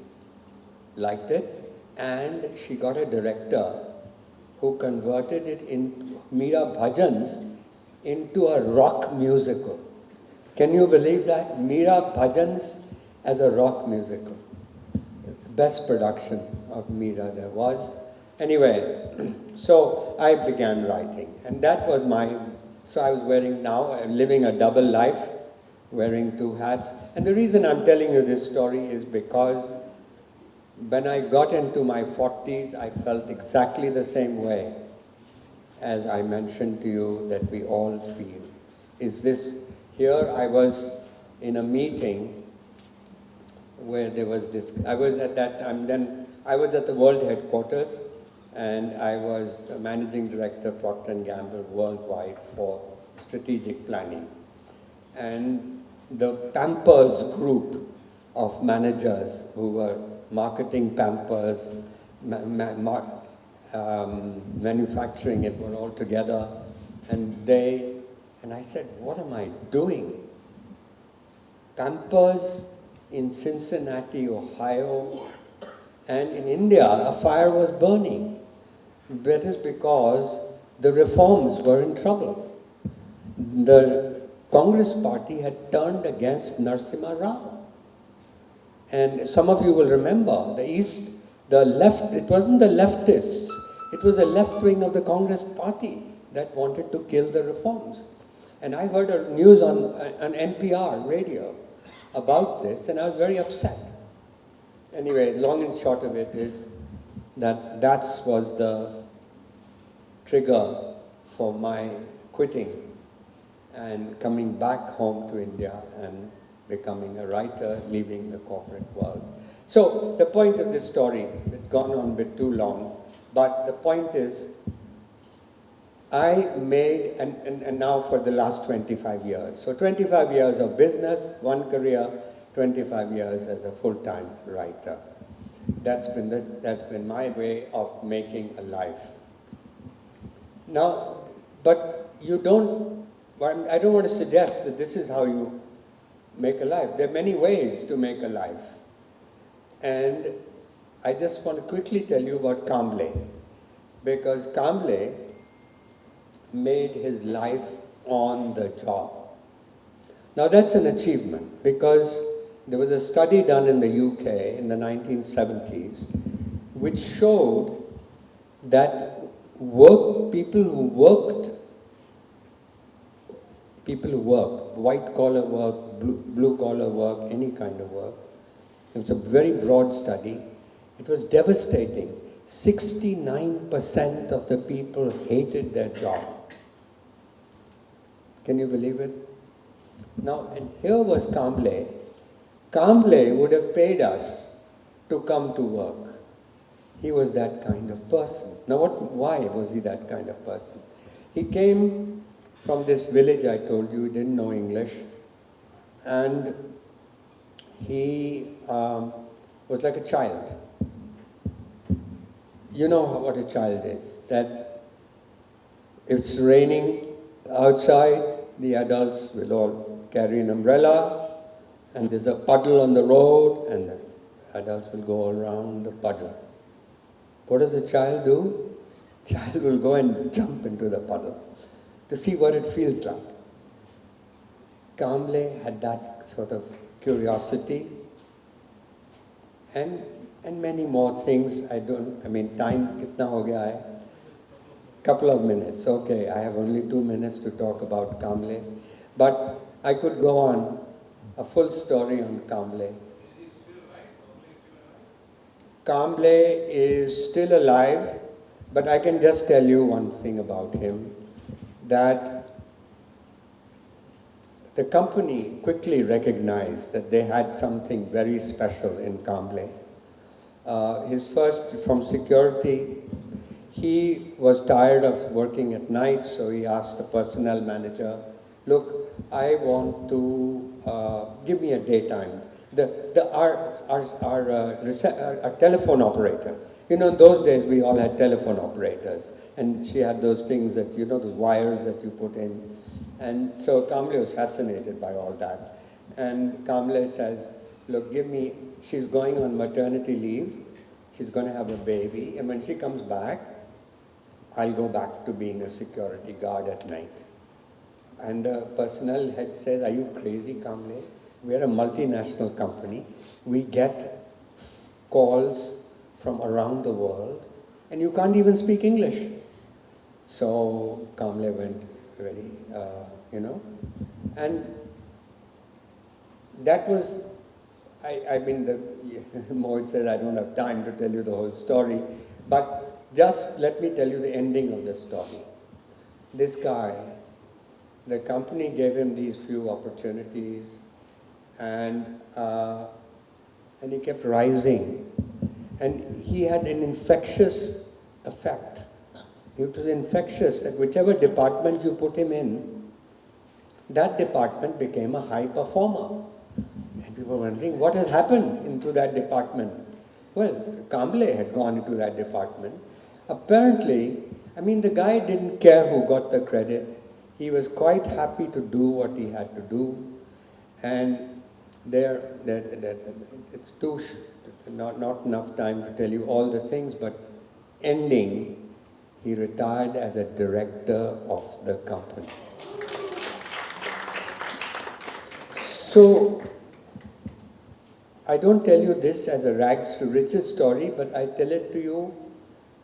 liked it, and she got a director who converted it in Meera Bhajans into a rock musical. Can you believe that? Meera Bhajans as a rock musical. It's the best production of Meera there was. Anyway, so I began writing, and that was so I was living a double life, wearing two hats. And the reason I'm telling you this story is because when I got into my 40s, I felt exactly the same way as I mentioned to you that we all feel. Here I was in a meeting where there was I was at that time, I was at the world headquarters, and I was the managing director, Procter & Gamble worldwide for strategic planning. And the Pampers group of managers who were marketing Pampers, manufacturing it, were all together, and I said, what am I doing? Pampers in Cincinnati, Ohio, and in India, a fire was burning. That is because the reforms were in trouble. The Congress party had turned against Narasimha Rao. And some of you will remember, the left, it wasn't the leftists, it was the left wing of the Congress party that wanted to kill the reforms. And I heard a news on an NPR radio about this, and I was very upset. Anyway, long and short of it is that was the trigger for my quitting and coming back home to India and becoming a writer, leaving the corporate world. So the point of this story, it's gone on a bit too long, but the point is, I made, and now for the last 25 years, so 25 years of business, one career, 25 years as a full-time writer. That's been my way of making a life. Now, but I don't want to suggest that this is how you make a life. There are many ways to make a life. And I just want to quickly tell you about Kamble, because Kamble made his life on the job. Now that's an achievement, because there was a study done in the UK in the 1970s which showed that people who worked, white collar work, blue collar work, any kind of work, it was a very broad study. It was devastating. 69% of the people hated their job. Can you believe it? Now, and here was Kamble. Kamble would have paid us to come to work. He was that kind of person. Now, why was he that kind of person? He came from this village I told you, he didn't know English, and he was like a child. You know what a child is, that if it's raining outside, the adults will all carry an umbrella, and there's a puddle on the road, and the adults will go all around the puddle. What does a child do? Child will go and jump into the puddle to see what it feels like. Kamble had that sort of curiosity, and many more things. Time kitna ho gaya hai? Couple of minutes. Okay, I have only 2 minutes to talk about Kamble, but I could go on a full story on Kamble. Kamble is still alive, but I can just tell you one thing about him, that the company quickly recognized that they had something very special in Kamble. His first, from security, he was tired of working at night, so he asked the personnel manager, look, I want to give me a daytime. our telephone operator. You know, in those days we all had telephone operators, and she had those things that, you know, the wires that you put in. And so Kamle was fascinated by all that. And Kamle says, look, she's going on maternity leave, she's going to have a baby, and when she comes back, I'll go back to being a security guard at night. And the personnel head says, are you crazy, Kamle? We're a multinational company. We get calls from around the world, and you can't even speak English. So Kamle went very, and that was, Mohit says I don't have time to tell you the whole story, but just let me tell you the ending of the story. This guy, the company gave him these few opportunities, and he kept rising. And he had an infectious effect. It was infectious that whichever department you put him in, that department became a high performer. And we were wondering what had happened into that department. Well, Kamble had gone into that department. Apparently, the guy didn't care who got the credit. He was quite happy to do what he had to do. And it's not enough time to tell you all the things, but ending, he retired as a director of the company. So, I don't tell you this as a rags to riches story, but I tell it to you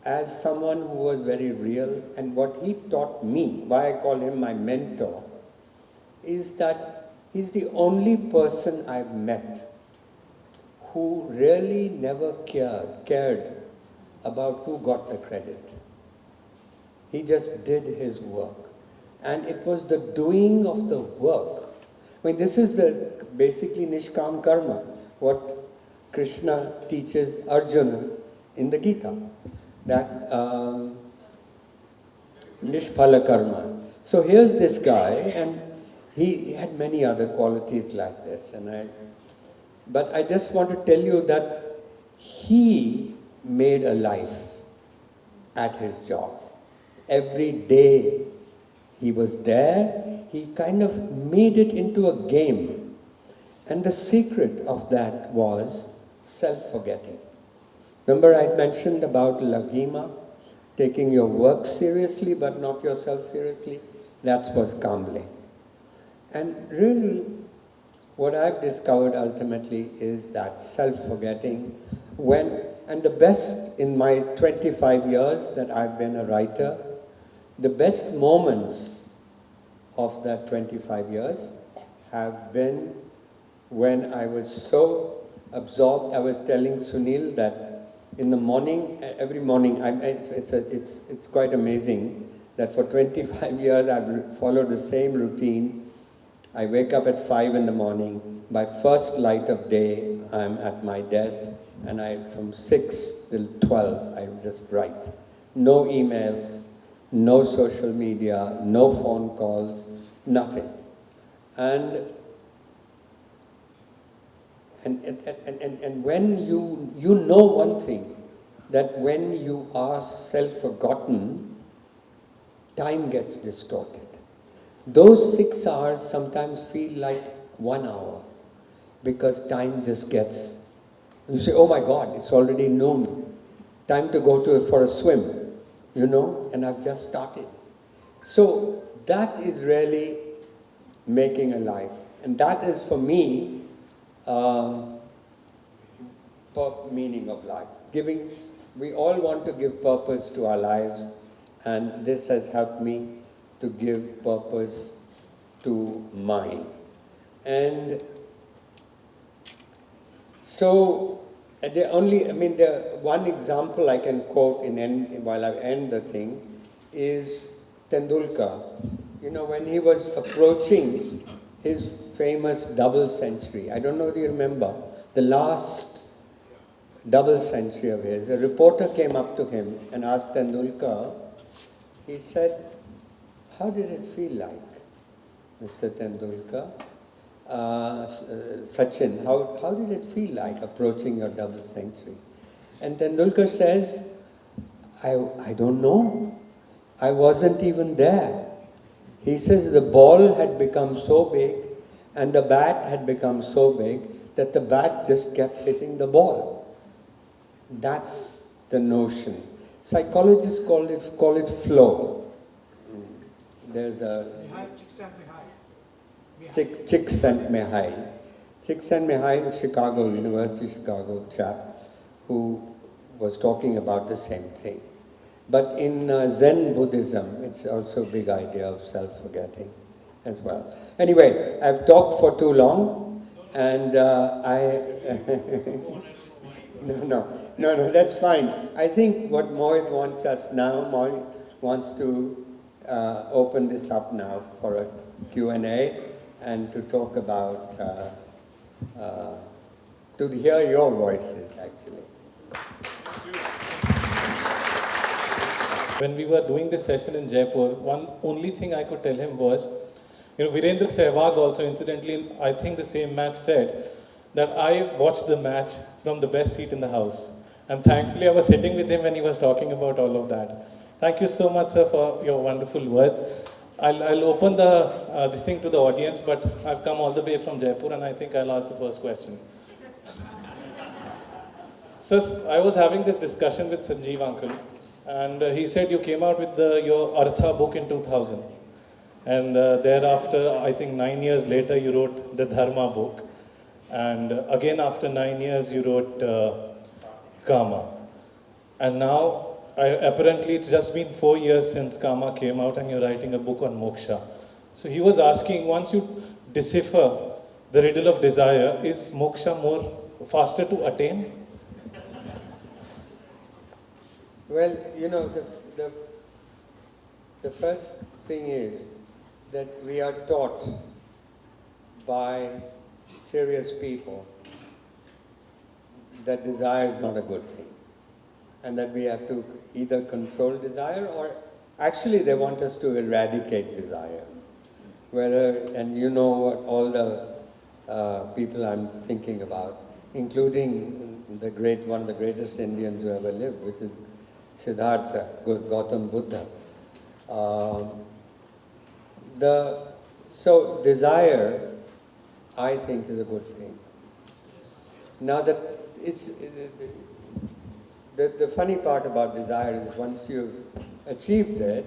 as someone who was very real. And what he taught me, why I call him my mentor, is that he's the only person I've met who really never cared about who got the credit. He just did his work. And it was the doing of the work. This is basically Nishkam Karma, what Krishna teaches Arjuna in the Gita, that Nishphala Karma. So here's this guy, and he had many other qualities like this. But I just want to tell you that he made a life at his job. Every day he was there, he kind of made it into a game. And the secret of that was self-forgetting. Remember I mentioned about Laghima, taking your work seriously but not yourself seriously? That was Kamble. And really, what I've discovered ultimately is that self-forgetting and the best in my 25 years that I've been a writer, the best moments of that 25 years have been when I was so absorbed. I was telling Sunil that in the morning, every morning, it's quite amazing that for 25 years I've followed the same routine. I wake up at 5 in the morning. By first light of day, I'm at my desk, and from 6 till 12, I just write. No emails, no social media, no phone calls, nothing. And when you know one thing, that when you are self-forgotten, time gets distorted. Those 6 hours sometimes feel like 1 hour, because time just gets, you say, oh my God, it's already noon. Time to go for a swim, and I've just started. So that is really making a life. And that is for me, meaning of life. We all want to give purpose to our lives, and this has helped me to give purpose to mine. And so, the one example I can quote while I end the thing is Tendulkar. When he was approaching his famous double century, I don't know if you remember, the last double century of his, a reporter came up to him and asked Tendulkar, he said, how did it feel like, Mr. Tendulkar? Sachin, how did it feel like approaching your double century? And Tendulkar says, I don't know. I wasn't even there. He says the ball had become so big and the bat had become so big that the bat just kept hitting the ball. That's the notion. Psychologists call it flow. There's a Csikszentmihalyi Mihai. Csikszentmihalyi is Chicago, University of Chicago chap who was talking about the same thing. But in Zen Buddhism, it's also a big idea of self-forgetting as well. Anyway, I've talked for too long, and no, that's fine. I think what Mohit wants us now, Mohit wants to open this up now for a Q&A and to talk about, to hear your voices actually. When we were doing this session in Jaipur, one only thing I could tell him was, Virendra Sehwag also incidentally, I think the same match said that I watched the match from the best seat in the house. And thankfully I was sitting with him when he was talking about all of that. Thank you so much, sir, for your wonderful words. I'll open this thing to the audience, but I've come all the way from Jaipur and I think I'll ask the first question. Sir, I was having this discussion with Sanjeev uncle. And he said you came out with your Artha book in 2000. And thereafter, I think 9 years later, you wrote the Dharma book. And again, after 9 years, you wrote Kama. And now, apparently, it's just been 4 years since Kama came out and you're writing a book on moksha. So he was asking, once you decipher the riddle of desire, is moksha more faster to attain? Well, the first thing is that we are taught by serious people that desire is not a good thing and that we have to either control desire or actually they want us to eradicate desire. And you know what all the people I'm thinking about, including one of the greatest Indians who ever lived, which is Siddhartha, Gautam Buddha. So desire, I think, is a good thing. Now that the funny part about desire is once you've achieved it,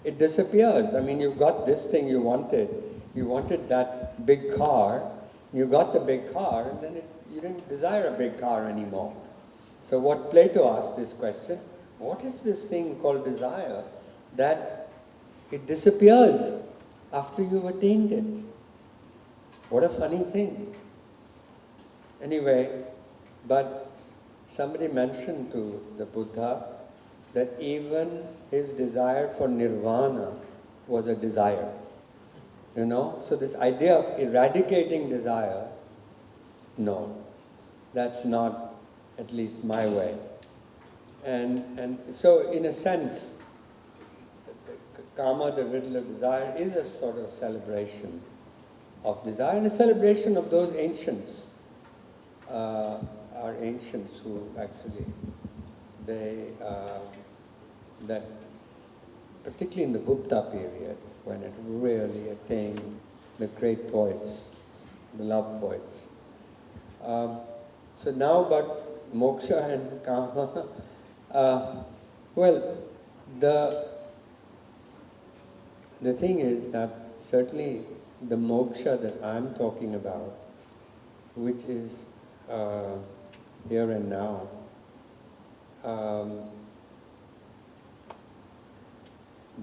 it disappears. I mean, you've got this thing you wanted. You wanted that big car. You got the big car, and then you didn't desire a big car anymore. So what Plato asked this question, what is this thing called desire that it disappears after you've attained it? What a funny thing. Anyway, but somebody mentioned to the Buddha that even his desire for nirvana was a desire. So this idea of eradicating desire, no, that's not at least my way. And so in a sense, Kama, the riddle of desire, is a sort of celebration of desire and a celebration of those ancients, our ancients who actually, that particularly in the Gupta period, when it really attained the great poets, the love poets. So now, but moksha and Kama, well, the thing is that certainly the moksha that I'm talking about, which is here and now,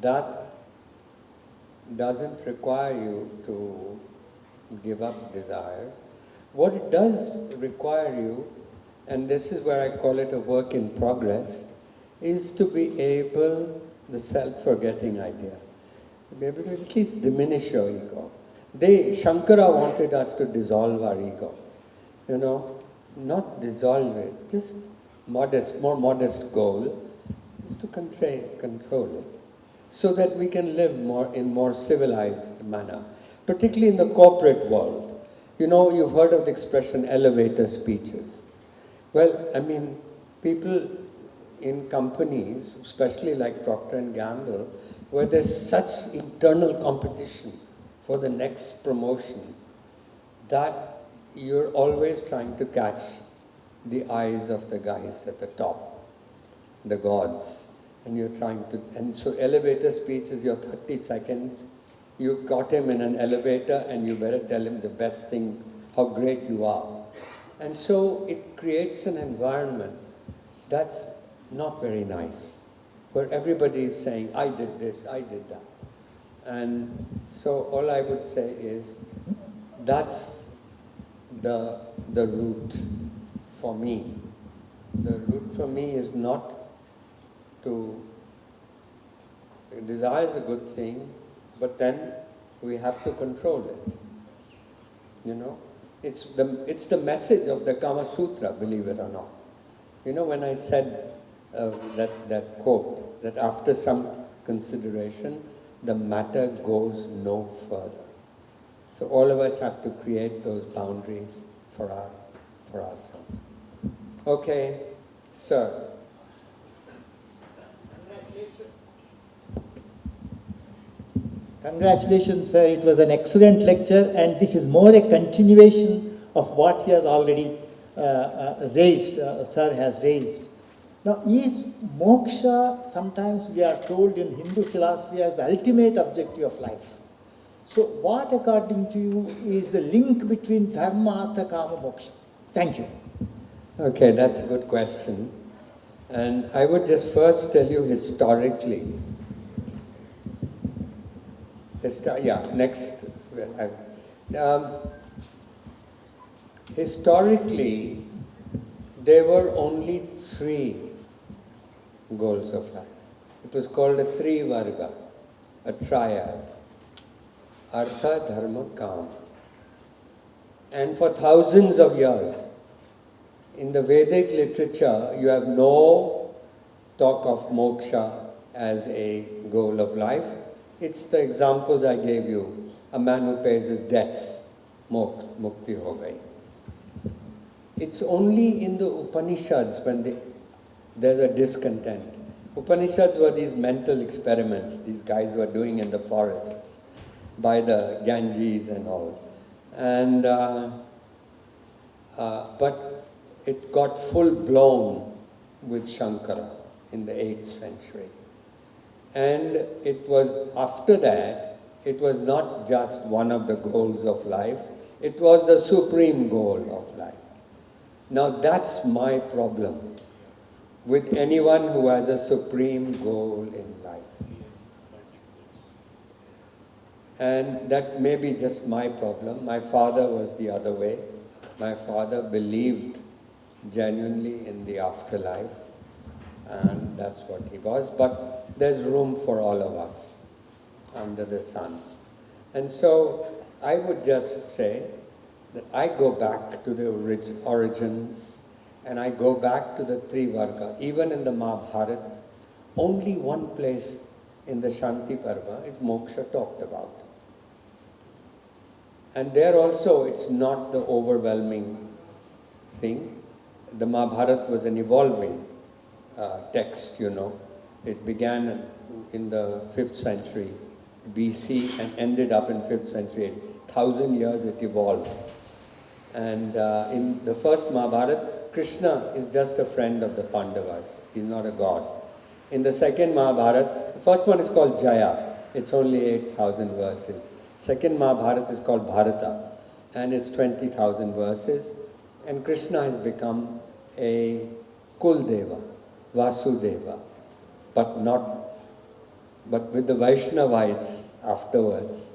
that doesn't require you to give up desires. What it does require you, and this is where I call it a work in progress, is to be able, the self-forgetting idea, to be able to at least diminish your ego. Shankara wanted us to dissolve our ego. Not dissolve it, just more modest goal is to control it, so that we can live in more civilized manner, particularly in the corporate world. You know, you've heard of the expression elevator speeches. Well, I mean, people in companies, especially like Procter and Gamble, where there's such internal competition for the next promotion, that you're always trying to catch the eyes of the guys at the top, the gods. And you're trying to, and so elevator speech is your 30 seconds. You got him in an elevator and you better tell him the best thing, how great you are. And so it creates an environment that's not very nice, where everybody is saying, I did this, I did that. And so all I would say is, that's the root for me. The root for me is not to, desire is a good thing, but then we have to control it. You know, it's the message of the Kama Sutra, believe it or not. You know, when I said that quote, that after some consideration, the matter goes no further. So all of us have to create those boundaries for ourselves. Okay, sir. Congratulations, sir. It was an excellent lecture, and this is more a continuation of what he has already raised, sir has raised. Now, is moksha, sometimes we are told in Hindu philosophy, as the ultimate objective of life. So, what according to you is the link between dharma, artha, kama, moksha? Thank you. Okay, that's a good question. And I would just first tell you historically. Historically, there were only 3 goals of life. It was called a Trivarga, a triad. Artha, Dharma, Kama. And for thousands of years, in the Vedic literature, you have no talk of moksha as a goal of life. It's the examples I gave you. A man who pays his debts, mukti ho gayi. It's only in the Upanishads when there's a discontent. Upanishads were these mental experiments these guys were doing in the forests by the Ganges and all. And but it got full blown with Shankara in the 8th century. And it was after that, it was not just one of the goals of life, it was the supreme goal of life. Now that's my problem with anyone who has a supreme goal in life. And that may be just my problem. My father was the other way. My father believed genuinely in the afterlife, and that's what he was. But there's room for all of us under the sun. And so I would just say that I go back to the origins, and I go back to the Trivarga. Even in the Mahabharata, only one place in the Shanti Parva is moksha talked about. And there also, it's not the overwhelming thing. The Mahabharata was an evolving text, you know. It began in the 5th century BC and ended up in 5th century. 1,000 years it evolved. And in the first Mahabharata, Krishna is just a friend of the Pandavas. He's not a god. In the second Mahabharata, the first one is called Jaya. It's only 8,000 verses. Second Mahabharata is called Bharata, and it's 20,000 verses. And Krishna has become a Kuldeva, Vasudeva, but with the Vaishnavites afterwards,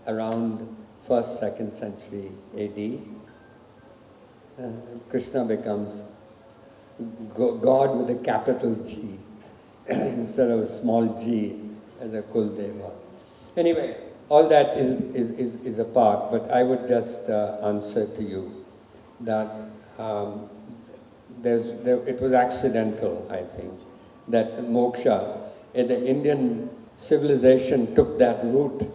around 1st, 2nd century AD, Krishna becomes God with a capital G instead of a small g as a Kuldeva. Anyway, all that is a part, but I would just answer to you that it was accidental, I think, that moksha, the Indian civilization took that route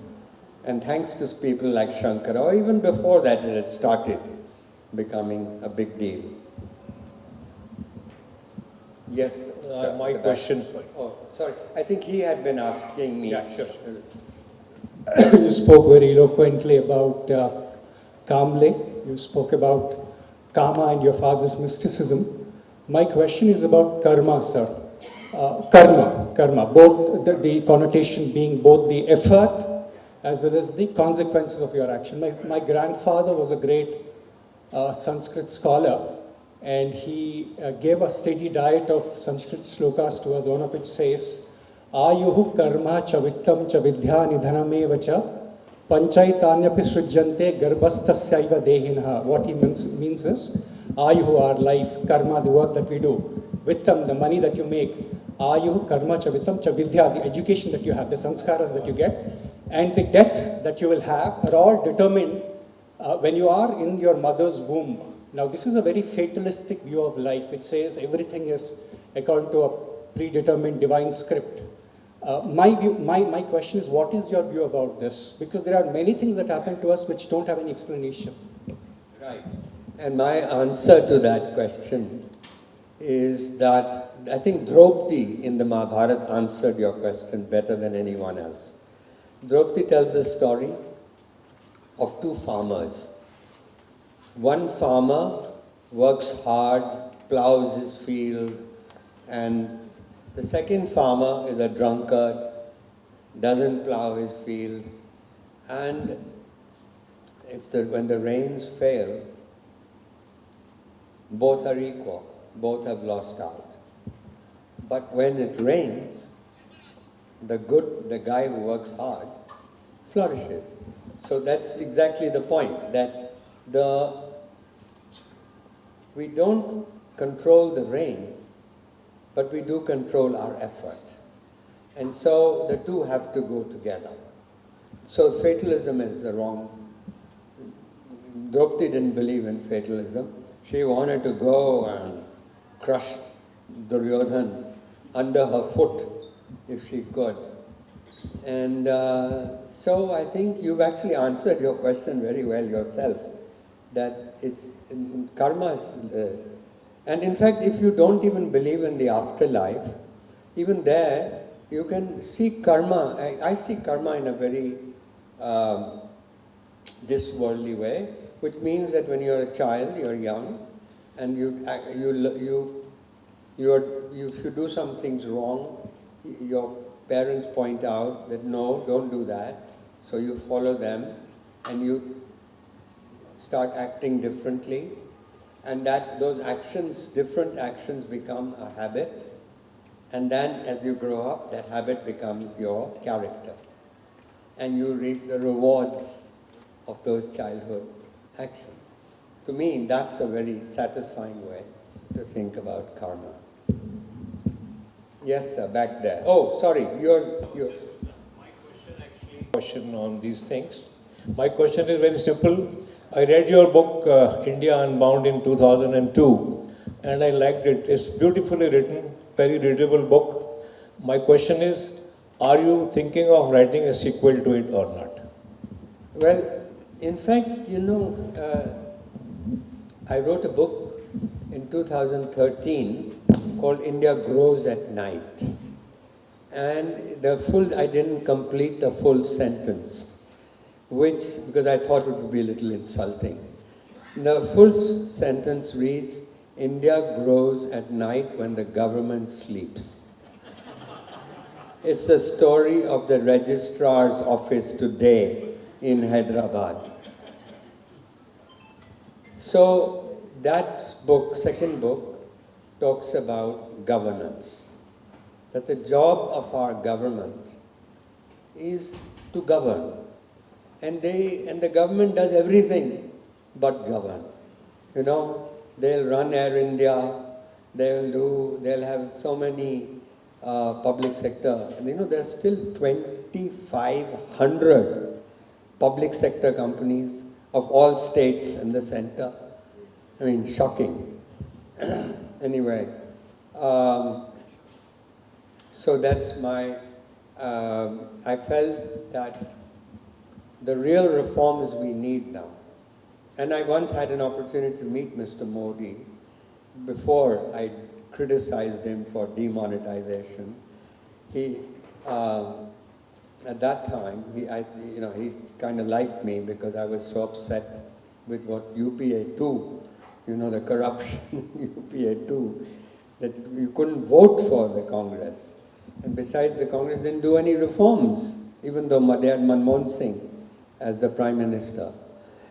And thanks to people like Shankara, or even before that it had started becoming a big deal. Yes, sir. My question, sorry. Oh, sorry. I think he had been asking me. Yeah, sure. You spoke very eloquently about Kamle. You spoke about Kama and your father's mysticism. My question is about karma, sir. Karma, both the connotation being both the effort as well as the consequences of your action. My grandfather was a great Sanskrit scholar, and he gave a steady diet of Sanskrit slokas to us, one of which says, Ayuhu karma cha vittam cha vidya nidhanameva cha panchaitanyapi srijjante garbhastasyaiva dehinha. What he means is, Ayuhu, our life, karma, the work that we do, vittam, the money that you make, Ayuhu karma cha vittam cha vidya, the education that you have, the sanskaras that you get, and the death that you will have are all determined when you are in your mother's womb. Now, this is a very fatalistic view of life. It says everything is according to a predetermined divine script. My question is, what is your view about this? Because there are many things that happen to us which don't have any explanation. Right. And my answer to that question is that I think Draupadi in the Mahabharata answered your question better than anyone else. Draupadi tells a story of two farmers. One farmer works hard, plows his field, and the second farmer is a drunkard, doesn't plow his field, and when the rains fail, both are equal, both have lost out. But when it rains, the guy who works hard, flourishes. So that's exactly the point, that we don't control the rain, but we do control our effort. And so the two have to go together. So fatalism is the wrong. Draupadi didn't believe in fatalism. She wanted to go and crush Duryodhan under her foot if she could. And so I think you've actually answered your question very well yourself, that it's karma is, and in fact if you don't even believe in the afterlife, even there you can see karma. I see karma in a very this worldly way, which means that when you're a child, you're young, and if you do some things wrong, your parents point out that no, don't do that. So you follow them, and you start acting differently, and those actions, different actions, become a habit. And then as you grow up, that habit becomes your character. And you reap the rewards of those childhood actions. To me, that's a very satisfying way to think about karma. Yes, sir, back there. Oh, sorry, you're... Question on these things. My question is very simple. I read your book, India Unbound, in 2002, and I liked it. It's beautifully written, very readable book. My question is, are you thinking of writing a sequel to it or not? Well, in fact, I wrote a book in 2013 called India Grows at Night. And I didn't complete the full sentence, because I thought it would be a little insulting. The full sentence reads, India grows at night when the government sleeps. It's the story of the registrar's office today in Hyderabad. So that book, second book, talks about governance. That the job of our government is to govern. And the government does everything but govern. They'll run Air India, they'll have so many public sector. And there's still 2,500 public sector companies of all states in the center. I mean, shocking. Anyway, so that's my, I felt that the real reforms we need now. And I once had an opportunity to meet Mr. Modi before I criticized him for demonetization. He, at that time, he kind of liked me because I was so upset with what UPA 2, the corruption in UPA 2, that you couldn't vote for the Congress. And besides, the Congress didn't do any reforms, even though they had Manmohan Singh as the Prime Minister.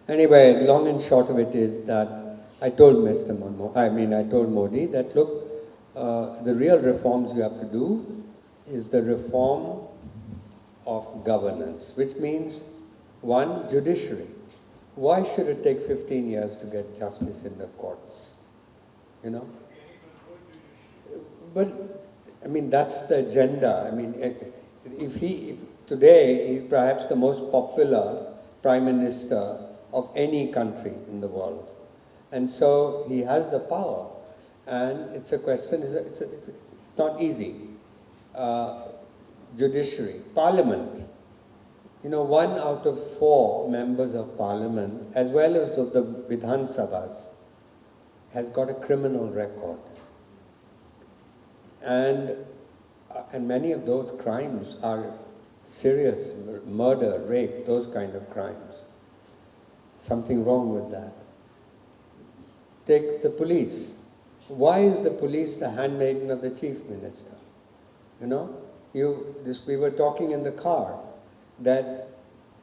Anyway, long and short of it is that I told Modi that, look, the real reforms you have to do is the reform of governance, which means, one, judiciary. Why should it take 15 years to get justice in the courts? But, that's the agenda. If today he's perhaps the most popular Prime Minister of any country in the world. And so he has the power. And it's a question, it's not easy. Judiciary, Parliament. 1 out of 4 members of Parliament, as well as of the Vidhan Sabhas, has got a criminal record. And many of those crimes are serious, murder, rape, those kind of crimes. Something wrong with that. Take the police. Why is the police the handmaiden of the chief minister? We were talking in the car that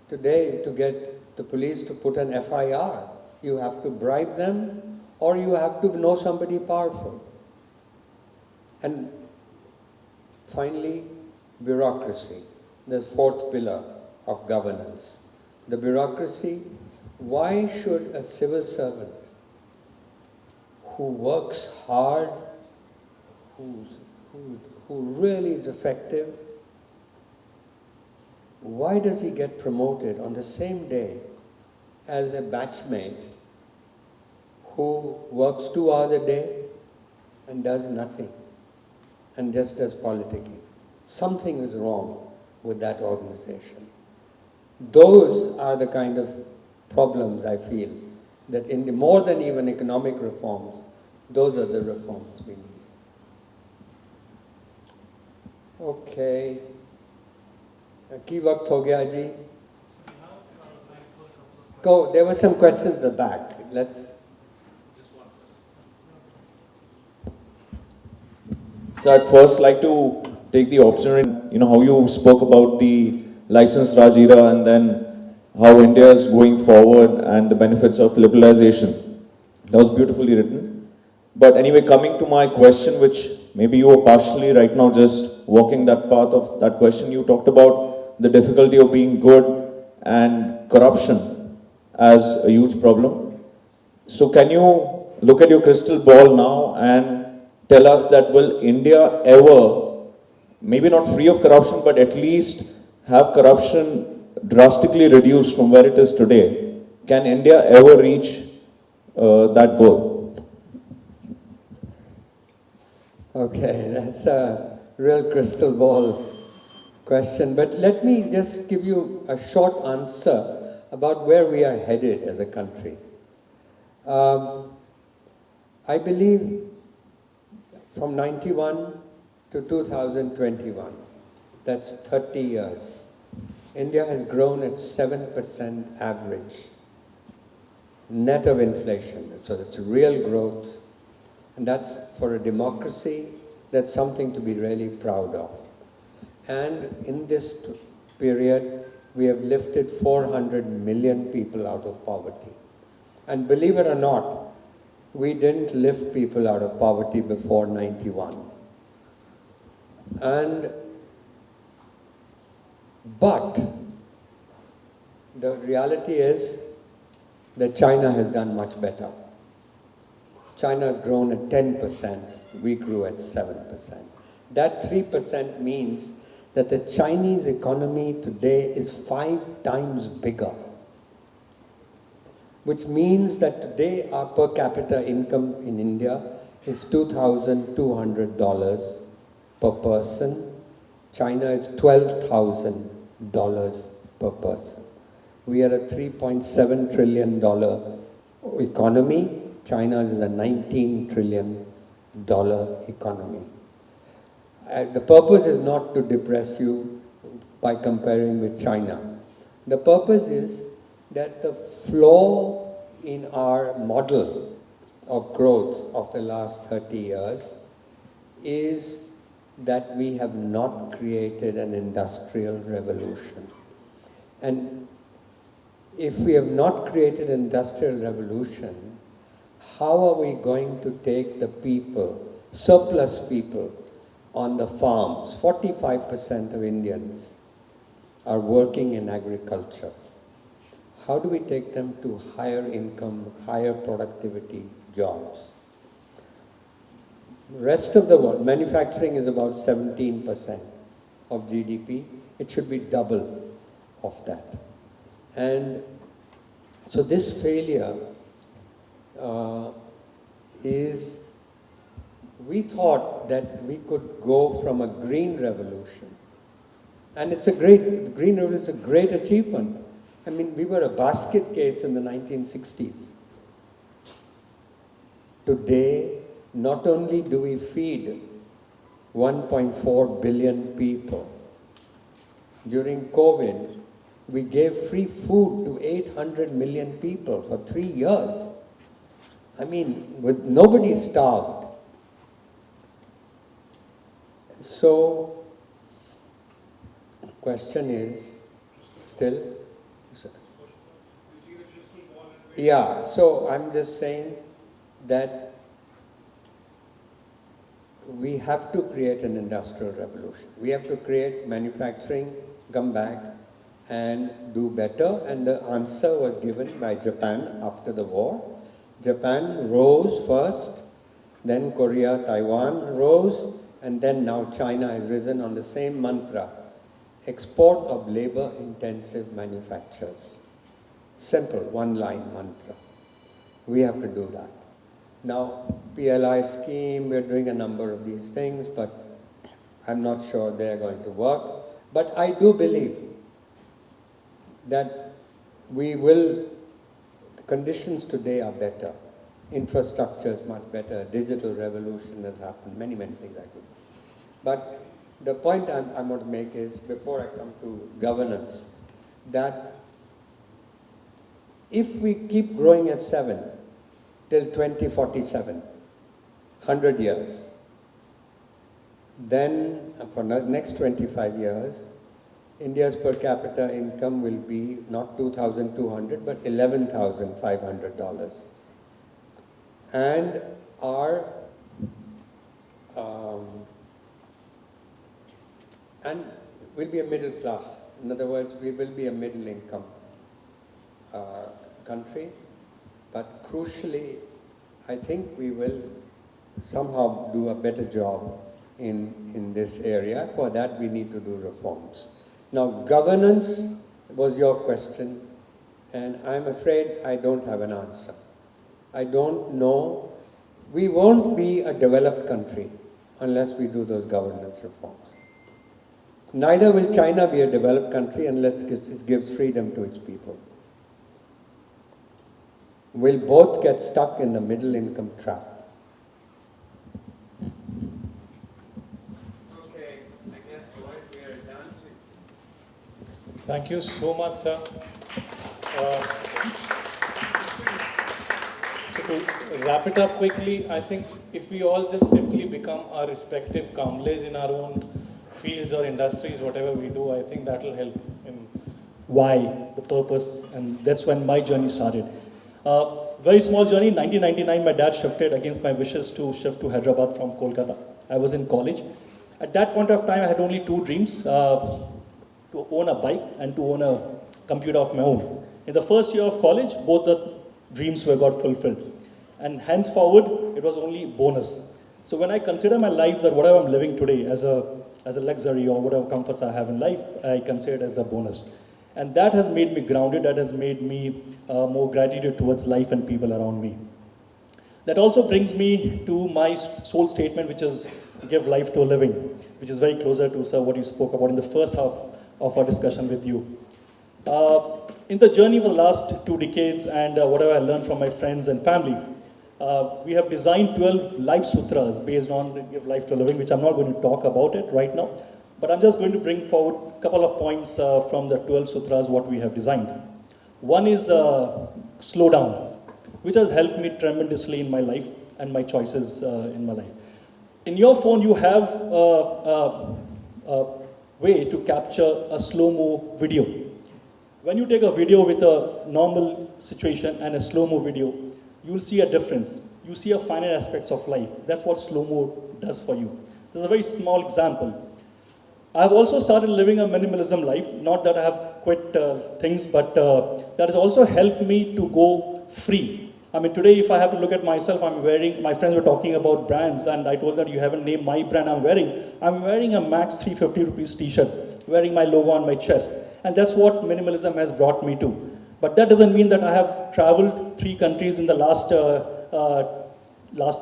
today to get the police to put an FIR, you have to bribe them or you have to know somebody powerful. And finally, bureaucracy, the 4th pillar of governance. The bureaucracy, why should a civil servant who works hard, who really is effective, why does he get promoted on the same day as a batchmate who works 2 hours a day and does nothing and just does politicking? Something is wrong with that organization. Those are the kind of problems I feel that more than even economic reforms, those are the reforms we need. Okay. Ki waqt ho gaya ji? Go. There were some questions at the back. Let's. So I'd first like to take the opportunity, how you spoke about the license Raj era and then how India is going forward and the benefits of liberalization. That was beautifully written. But anyway, coming to my question, which maybe you are partially right now just walking that path of that question, you talked about the difficulty of being good and corruption as a huge problem. So can you look at your crystal ball now and tell us that will India ever, maybe not free of corruption, but at least have corruption drastically reduced from where it is today? Can India ever reach that goal? Okay, that's a real crystal ball question. But let me just give you a short answer about where we are headed as a country. I believe from 91 to 2021, that's 30 years, India has grown at 7% average net of inflation. So that's real growth. And that's for a democracy, that's something to be really proud of. And in this period, we have lifted 400 million people out of poverty. And believe it or not, we didn't lift people out of poverty before 91. But the reality is that China has done much better. China has grown at 10%, we grew at 7%. That 3% means that the Chinese economy today is 5 times bigger, which means that today our per capita income in India is $2,200 per person. China is $12,000 per person. We are a $3.7 trillion economy. China is a $19 trillion economy. The purpose is not to depress you by comparing with China. The purpose is that the flaw in our model of growth of the last 30 years is that we have not created an industrial revolution. And if we have not created an industrial revolution, how are we going to take the people, surplus people, on the farms? 45% of Indians are working in agriculture. How do we take them to higher income, higher productivity jobs? Rest of the world, manufacturing is about 17% of GDP. It should be double of that. And so this failure is, we thought that we could go from a green revolution. And the green revolution is a great achievement. I mean, we were a basket case in the 1960s. Today, not only do we feed 1.4 billion people, during COVID, we gave free food to 800 million people for 3 years. I mean, with nobody starved. So, the question is still, yeah, so I'm just saying that we have to create an industrial revolution. We have to create manufacturing, come back and do better. And the answer was given by Japan after the war. Japan rose first, then Korea, Taiwan rose, and then now China has risen on the same mantra. Export of labor-intensive manufacturers. Simple, one-line mantra. We have to do that. Now, PLI scheme, we're doing a number of these things, but I'm not sure they're going to work. But I do believe that we will, the conditions today are better. Infrastructure is much better. Digital revolution has happened. Many, many things I could. But the point I want to make is, before I come to governance, that if we keep growing at 7 till 2047, 100 years, then for the next 25 years, India's per capita income will be not $2,200 but $11,500. And our and we'll be a middle class. In other words, we will be a middle income country. But crucially, I think we will somehow do a better job in this area. For that, we need to do reforms. Now, governance was your question, and I'm afraid I don't have an answer. I don't know. We won't be a developed country unless we do those governance reforms. Neither will China be a developed country unless it gives freedom to its people. We'll both get stuck in the middle income trap. Okay, I guess we are done. Thank you so much, sir. So to wrap it up quickly, I think if we all just simply become our respective Kambles in our own fields or industries, whatever we do, I think that will help in why, the purpose, and that's when my journey started. Very small journey. 1999, my dad shifted against my wishes to shift to Hyderabad from Kolkata. I was in college. At that point of time, I had only two dreams, to own a bike and to own a computer of my own. In the first year of college, both the dreams got fulfilled. And henceforward, it was only bonus. So when I consider my life, that whatever I'm living today as a luxury or whatever comforts I have in life, I consider it as a bonus. And that has made me grounded, that has made me more gratitude towards life and people around me. That also brings me to my sole statement, which is give life to a living, which is very closer to, sir, what you spoke about in the first half of our discussion with you. In the journey for the last 2 decades and whatever I learned from my friends and family, we have designed 12 life sutras based on Give Life to Living, which I'm not going to talk about it right now, but I'm just going to bring forward a couple of points from the 12 sutras what we have designed. One is slow down, which has helped me tremendously in my life and my choices in my life. In your phone, you have a way to capture a slow-mo video. When you take a video with a normal situation and a slow-mo video, you will see a difference. You see a finer aspects of life. That's what slow-mo does for you. This is a very small example. I've also started living a minimalism life. Not that I have quit things, but that has also helped me to go free. I mean, today if I have to look at myself, I'm wearing, my friends were talking about brands, and I told them, you haven't named my brand I'm wearing a Max 350 rupees t-shirt, wearing my logo on my chest. And that's what minimalism has brought me to. But that doesn't mean that I have traveled 3 countries in the last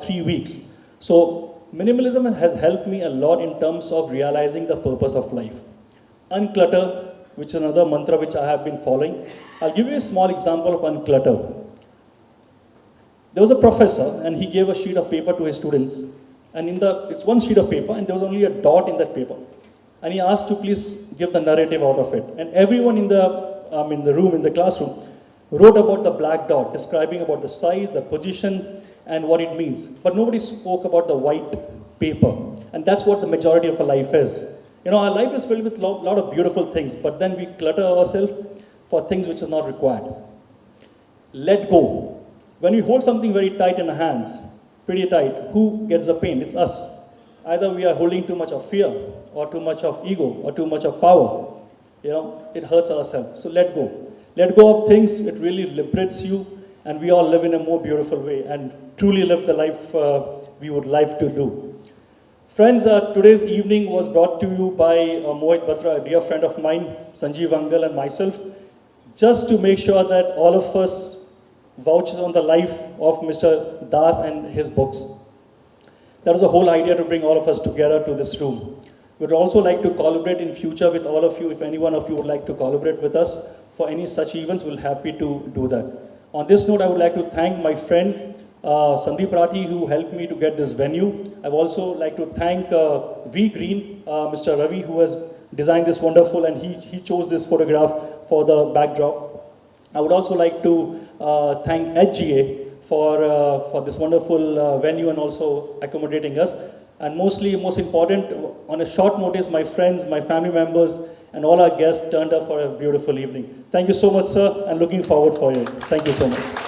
3 weeks. So minimalism has helped me a lot in terms of realizing the purpose of life. Unclutter, which is another mantra which I have been following. I'll give you a small example of unclutter. There was a professor and he gave a sheet of paper to his students, and it's one sheet of paper and there was only a dot in that paper. And he asked to please give the narrative out of it. And everyone in the room, in the classroom, wrote about the black dot, describing about the size, the position, and what it means. But nobody spoke about the white paper. And that's what the majority of our life is. You know, our life is filled with a lot of beautiful things, but then we clutter ourselves for things which is not required. Let go. When we hold something very tight in our hands, pretty tight, who gets the pain? It's us. Either we are holding too much of fear, or too much of ego, or too much of power. You know, it hurts ourselves. So let go. Let go of things. It really liberates you, and we all live in a more beautiful way and truly live the life we would like to do. Friends, today's evening was brought to you by Mohit Batra, a dear friend of mine, Sanjeev Angal, and myself, just to make sure that all of us vouch on the life of Mr. Das and his books. That was the whole idea, to bring all of us together to this room. We would also like to collaborate in future with all of you. If any one of you would like to collaborate with us for any such events, we'll be happy to do that. On this note, I would like to thank my friend Sandeep Rathi, who helped me to get this venue. I would also like to thank V Green, Mr. Ravi, who has designed this wonderful, and he chose this photograph for the backdrop. I would also like to thank HGA for this wonderful venue and also accommodating us. And most important, on a short notice, my friends, my family members, and all our guests turned up for a beautiful evening. Thank you so much, sir, and looking forward for you. Thank you so much.